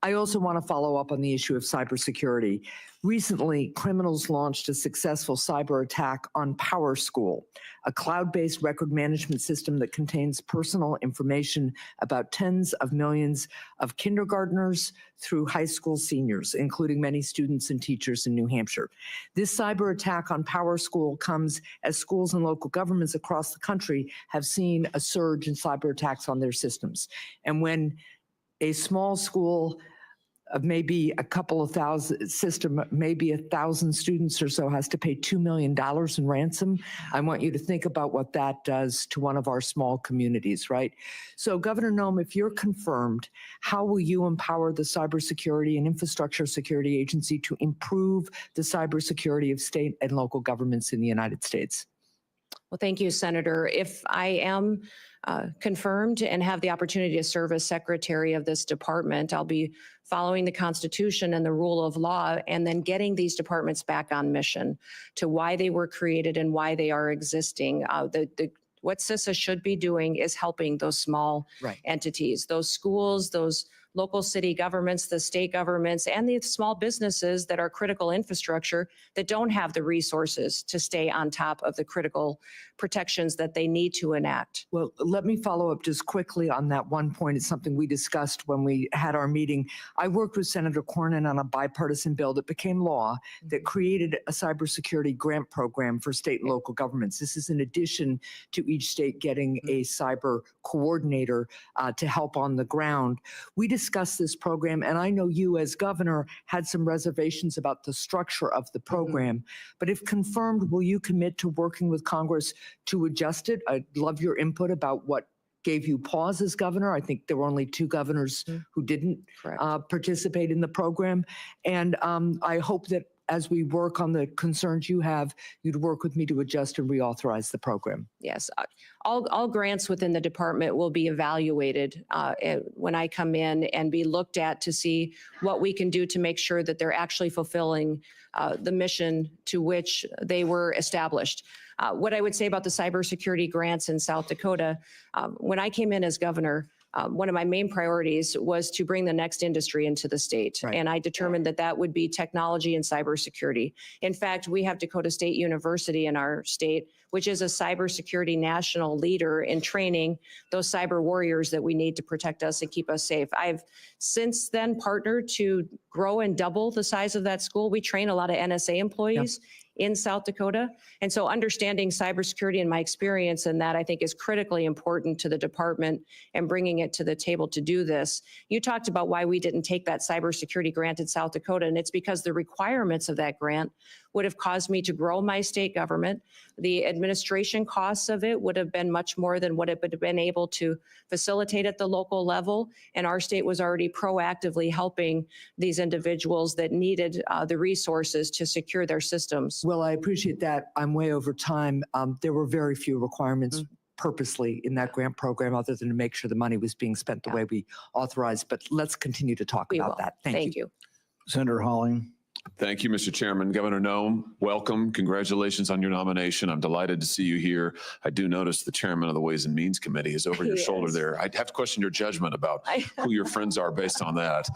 I also want to follow up on the issue of cybersecurity. Recently, criminals launched a successful cyber attack on PowerSchool, a cloud-based record management system that contains personal information about tens of millions of kindergartners through high school seniors, including many students and teachers in New Hampshire. This cyber attack on PowerSchool comes as schools and local governments across the country have seen a surge in cyber attacks on their systems. And when a small school of maybe a couple of thousand system, maybe 1,000 students or so has to pay $2 million in ransom. I want you to think about what that does to one of our small communities, right? So Governor Noem, if you're confirmed, how will you empower the Cybersecurity and Infrastructure Security Agency to improve the cybersecurity of state and local governments in the United States? Well, thank you, Senator. If I am confirmed and have the opportunity to serve as secretary of this department, I'll be following the Constitution and the rule of law, and then getting these departments back on mission to why they were created and why they are existing. What CISA should be doing is helping those small entities, those schools, those local city governments, the state governments, and the small businesses that are critical infrastructure that don't have the resources to stay on top of the critical protections that they need to enact. Well, let me follow up just quickly on that one point. It's something we discussed when we had our meeting. I worked with Senator Cornyn on a bipartisan bill that became law that created a cybersecurity grant program for state and local governments. This is in addition to each state getting a cyber coordinator to help on the ground. We discussed this program, and I know you as governor had some reservations about the structure of the program, but if confirmed, will you commit to working with Congress to adjust it? I'd love your input about what gave you pause as governor. I think there were only 2 governors who didn't participate in the program. And I hope that as we work on the concerns you have, you'd work with me to adjust and reauthorize the program. Yes, all grants within the department will be evaluated when I come in and be looked at to see what we can do to make sure that they're actually fulfilling the mission to which they were established. What I would say about the cybersecurity grants in South Dakota, when I came in as governor, one of my main priorities was to bring the next industry into the state. And I determined that that would be technology and cybersecurity. In fact, we have Dakota State University in our state, which is a cybersecurity national leader in training those cyber warriors that we need to protect us and keep us safe. I've since then partnered to grow and double the size of that school. We train a lot of NSA employees in South Dakota. And so understanding cybersecurity and my experience in that, I think, is critically important to the department and bringing it to the table to do this. You talked about why we didn't take that cybersecurity grant in South Dakota, and it's because the requirements of that grant would have caused me to grow my state government. The administration costs of it would have been much more than what it would have been able to facilitate at the local level. And our state was already proactively helping these individuals that needed the resources to secure their systems. Well, I appreciate that. I'm way over time. There were very few requirements purposely in that grant program other than to make sure the money was being spent the way we authorized. But let's continue to talk about that. Thank you. Senator Holling. Thank you, Mr. Chairman. Governor Noem, welcome. Congratulations on your nomination. I'm delighted to see you here. I do notice the chairman of the Ways and Means Committee is over your shoulder there. I'd have to question your judgment about who your friends are based on that.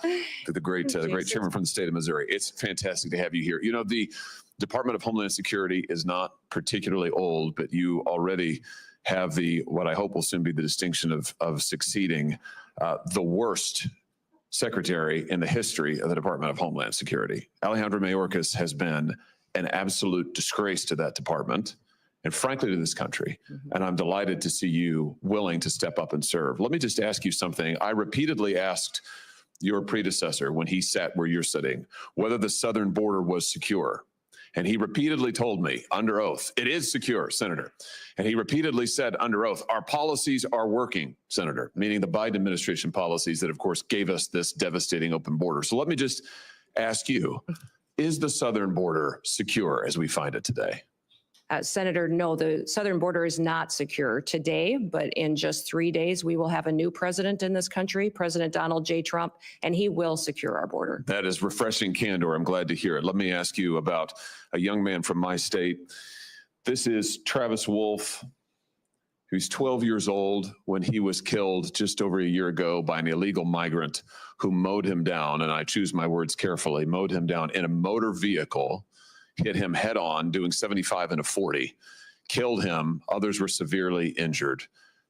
The great chairman from the state of Missouri. It's fantastic to have you here. You know, the Department of Homeland Security is not particularly old, but you already have what I hope will soon be the distinction of succeeding the worst secretary in the history of the Department of Homeland Security. Alejandro Mayorkas has been an absolute disgrace to that department and frankly to this country. And I'm delighted to see you willing to step up and serve. Let me just ask you something. I repeatedly asked your predecessor when he sat where you're sitting, whether the southern border was secure. And he repeatedly told me under oath, it is secure, Senator. And he repeatedly said under oath, our policies are working, Senator, meaning the Biden administration policies that, of course, gave us this devastating open border. So let me just ask you, is the southern border secure as we find it today? Senator, no, the southern border is not secure today, but in just 3 days, we will have a new president in this country, President Donald J. Trump, and he will secure our border. That is refreshing candor. I'm glad to hear it. Let me ask you about a young man from my state. This is Travis Wolf, who's 12 years old when he was killed just over a year ago by an illegal migrant who mowed him down, and I choose my words carefully, mowed him down in a motor vehicle, hit him head on, doing 75 and a 40, killed him. Others were severely injured.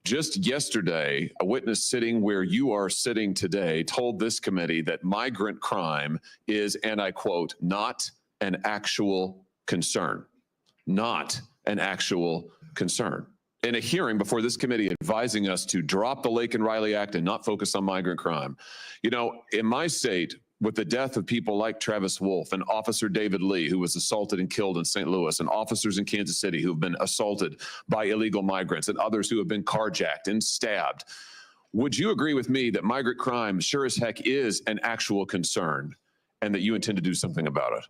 Just yesterday, a witness sitting where you are sitting today told this committee that migrant crime is, and I quote, not an actual concern. Not an actual concern. In a hearing before this committee advising us to drop the Laken Riley Act and not focus on migrant crime. You know, in my state, with the death of people like Travis Wolf and Officer David Lee, who was assaulted and killed in St. Louis, and officers in Kansas City who have been assaulted by illegal migrants, and others who have been carjacked and stabbed. Would you agree with me that migrant crime sure as heck is an actual concern and that you intend to do something about it?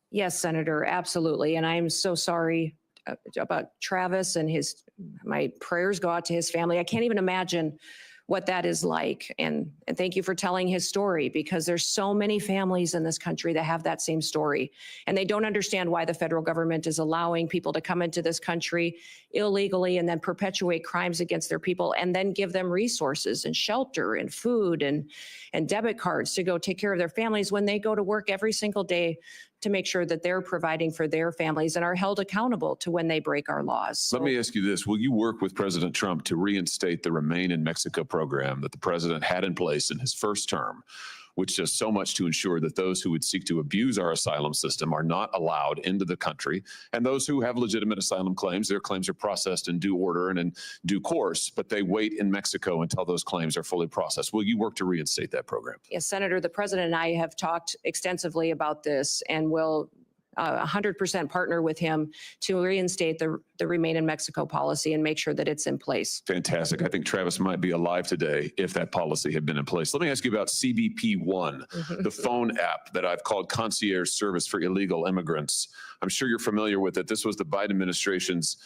Yes, Senator, absolutely. And I'm so sorry about Travis and my prayers go out to his family. I can't even imagine what that is like. And thank you for telling his story, because there's so many families in this country that have that same story. And they don't understand why the federal government is allowing people to come into this country illegally and then perpetuate crimes against their people and then give them resources and shelter and food and debit cards to go take care of their families when they go to work every single day to make sure that they're providing for their families and are held accountable to when they break our laws. So, let me ask you this. Will you work with President Trump to reinstate the Remain in Mexico program that the president had in place in his first term, which does so much to ensure that those who would seek to abuse our asylum system are not allowed into the country, and those who have legitimate asylum claims, their claims are processed in due order and in due course, but they wait in Mexico until those claims are fully processed. Will you work to reinstate that program? yes, Senator, the president and I have talked extensively about this and will 100% partner with him to reinstate the Remain in Mexico policy and make sure that it's in place. Fantastic. I think Travis might be alive today if that policy had been in place. Let me ask you about CBP One, the phone app that I've called Concierge Service for Illegal Immigrants. I'm sure you're familiar with it. This was the Biden administration's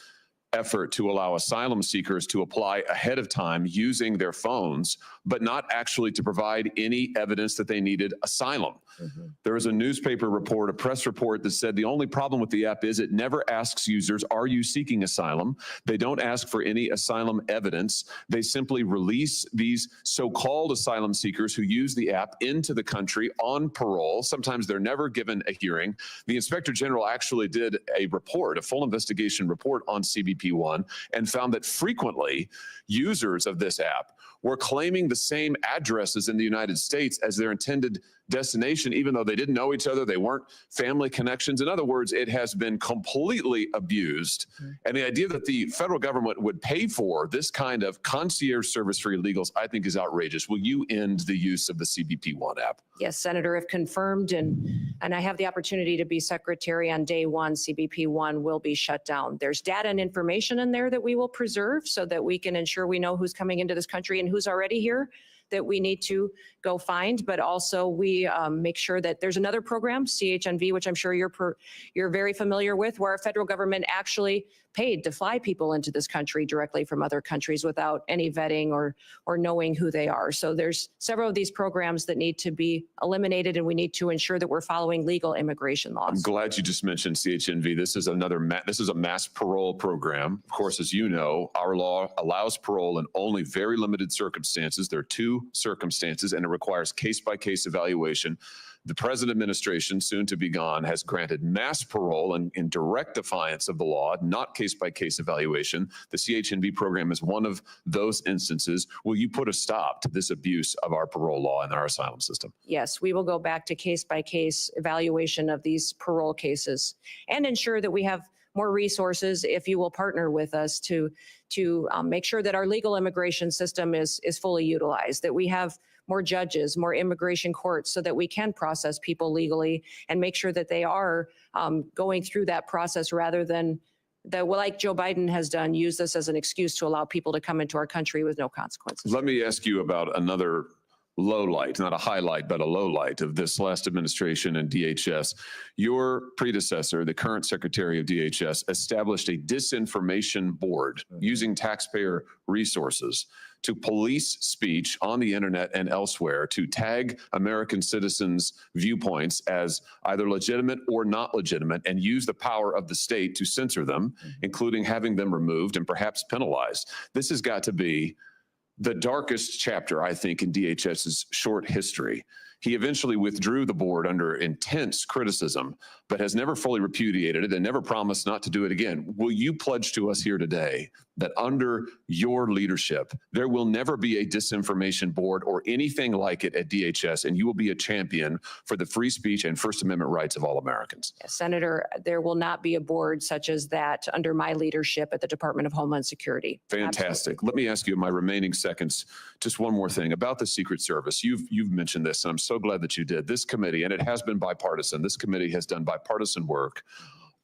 effort to allow asylum seekers to apply ahead of time using their phones, but not actually to provide any evidence that they needed asylum. There was a newspaper report, a press report that said the only problem with the app is it never asks users, are you seeking asylum? They don't ask for any asylum evidence. They simply release these so-called asylum seekers who use the app into the country on parole. Sometimes they're never given a hearing. The Inspector General actually did a report, a full investigation report on CBP One, and found that frequently users of this app were claiming the same addresses in the United States as their intended destination, even though they didn't know each other, they weren't family connections. In other words, it has been completely abused. And the idea that the federal government would pay for this kind of concierge service for illegals, I think is outrageous. Will you end the use of the CBP One app? Yes, Senator, if confirmed, and I have the opportunity to be secretary on day one, CBP One will be shut down. There's data and information in there that we will preserve so that we can ensure we know who's coming into this country and who's already here that we need to go find, but also we make sure that there's another program, CHNV, which I'm sure you're very familiar with, where our federal government actually paid to fly people into this country directly from other countries without any vetting or knowing who they are. So there's several of these programs that need to be eliminated, and we need to ensure that we're following legal immigration laws. I'm glad you just mentioned CHNV. This is this is a mass parole program. Of course, as you know, our law allows parole in only very limited circumstances. There are two circumstances, and it requires case-by-case evaluation. The present administration, soon to be gone, has granted mass parole in direct defiance of the law, not case-by-case evaluation. The CHNV program is one of those instances. Will you put a stop to this abuse of our parole law and our asylum system? Yes, we will go back to case-by-case evaluation of these parole cases and ensure that we have more resources if you will partner with us to make sure that our legal immigration system is fully utilized, that we have more judges, more immigration courts, so that we can process people legally and make sure that they are going through that process rather than like Joe Biden has done, use this as an excuse to allow people to come into our country with no consequences. Let me ask you about another low light, not a highlight, but a low light of this last administration and DHS. Your predecessor, the current Secretary of DHS, established a disinformation board using taxpayer resources to police speech on the internet and elsewhere, to tag American citizens' viewpoints as either legitimate or not legitimate, and use the power of the state to censor them, including having them removed and perhaps penalized. This has got to be the darkest chapter, I think, in DHS's short history. He eventually withdrew the board under intense criticism, but has never fully repudiated it and never promised not to do it again. Will you pledge to us here today that under your leadership, there will never be a disinformation board or anything like it at DHS, and you will be a champion for the free speech and First Amendment rights of all Americans? Yes, Senator, there will not be a board such as that under my leadership at the Department of Homeland Security. Fantastic. Absolutely. Let me ask you in my remaining seconds, just one more thing about the Secret Service. You've mentioned this, and I'm so glad that you did. This committee, and it has been bipartisan, this committee has done bipartisan work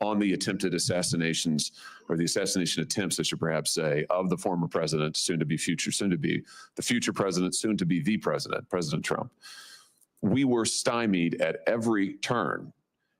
on the attempted assassinations, or the assassination attempts, I should perhaps say, of the former president, soon to be the future president, soon to be the president, President Trump. We were stymied at every turn.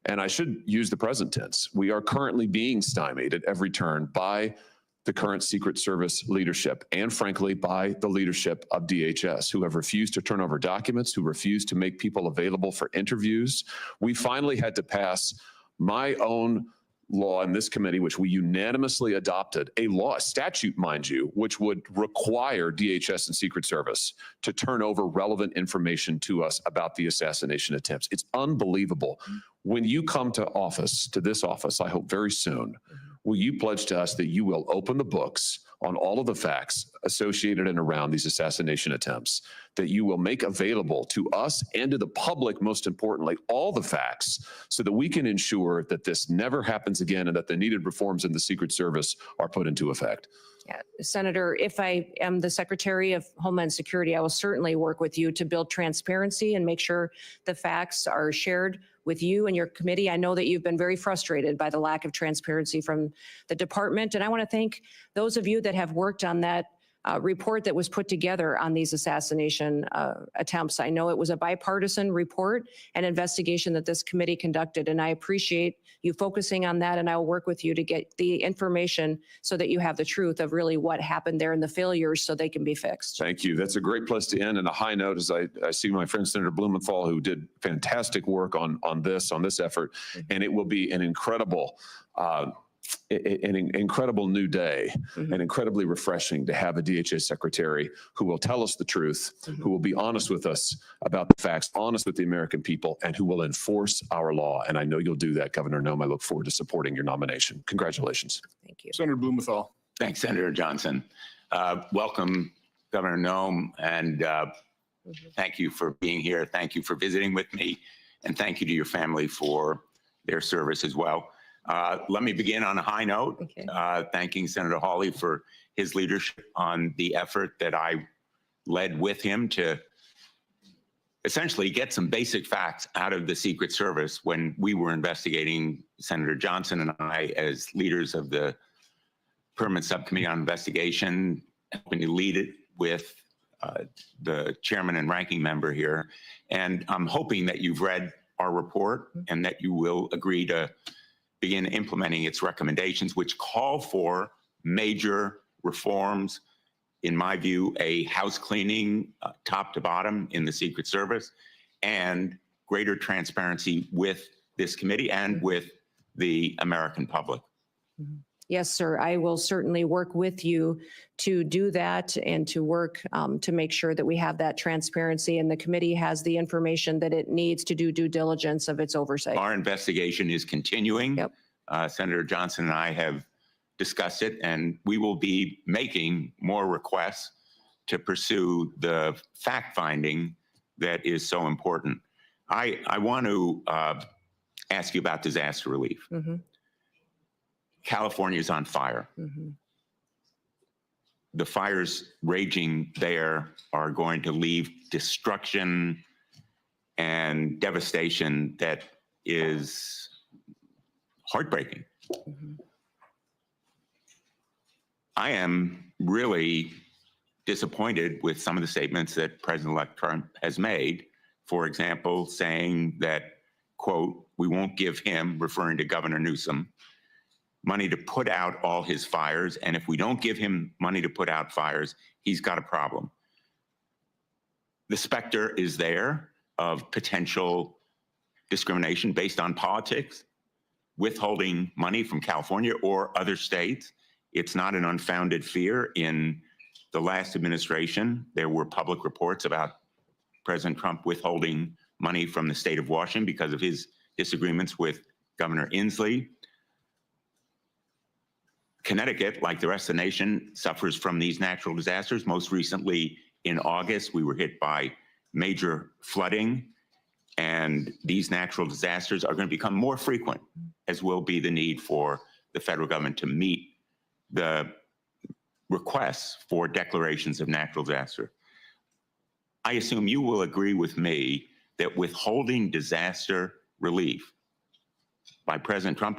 And I should use the present tense. We are currently being stymied at every turn by the current Secret Service leadership, and frankly, by the leadership of DHS, who have refused to turn over documents, who refused to make people available for interviews. We finally had to pass my own law in this committee, which we unanimously adopted, a law, a statute, mind you, which would require DHS and Secret Service to turn over relevant information to us about the assassination attempts. It's unbelievable. When you come to office, to this office, I hope very soon, will you pledge to us that you will open the books on all of the facts associated and around these assassination attempts, that you will make available to us and to the public, most importantly, all the facts, so that we can ensure that this never happens again and that the needed reforms in the Secret Service are put into effect? Yeah, Senator, if I am the Secretary of Homeland Security, I will certainly work with you to build transparency and make sure the facts are shared with you and your committee. I know that you've been very frustrated by the lack of transparency from the department, and I want to thank those of you that have worked on that report that was put together on these assassination attempts. I know it was a bipartisan report and investigation that this committee conducted, and I appreciate you focusing on that, and I will work with you to get the information so that you have the truth of really what happened there and the failures so they can be fixed. Thank you. That's a great place to end. And a high note, as I see my friend Senator Blumenthal, who did fantastic work on this effort, and it will be an incredible new day, and incredibly refreshing to have a DHS secretary who will tell us the truth, who will be honest with us about the facts, honest with the American people, and who will enforce our law. And I know you'll do that, Governor Noem. I look forward to supporting your nomination. Congratulations. Thank you. Senator Blumenthal. Thanks, Senator Johnson. Welcome, Governor Noem, and thank you for being here. Thank you for visiting with me, and thank you to your family for their service as well. Let me begin on a high note, Okay. Thanking Senator Hawley for his leadership on the effort that I led with him to essentially get some basic facts out of the Secret Service when we were investigating. Senator Johnson and I, as leaders of the Permanent Subcommittee on Investigation, helping to lead it with the chairman and ranking member here. And I'm hoping that you've read our report and that you will agree to begin implementing its recommendations, which call for major reforms, in my view, a house cleaning top to bottom in the Secret Service, and greater transparency with this committee and with the American public. Yes, sir. I will certainly work with you to do that and to work to make sure that we have that transparency and the committee has the information that it needs to do due diligence of its oversight. Our investigation is continuing. Yep. Senator Johnson and I have discussed it, and we will be making more requests to pursue the fact finding that is so important. I want to ask you about disaster relief. California is on fire. The fires raging there are going to leave destruction and devastation that is heartbreaking. I am really disappointed with some of the statements that President-elect Trump has made. For example, saying that, quote, we won't give him, referring to Governor Newsom, money to put out all his fires. And if we don't give him money to put out fires, he's got a problem. The specter is there of potential discrimination based on politics, withholding money from California or other states. It's not an unfounded fear. In the last administration, there were public reports about President Trump withholding money from the state of Washington because of his disagreements with Governor Inslee. Connecticut, like the rest of the nation, suffers from these natural disasters. Most recently, in August, we were hit by major flooding, and these natural disasters are going to become more frequent, as will be the need for the federal government to meet the requests for declarations of natural disaster. I assume you will agree with me that withholding disaster relief by President Trump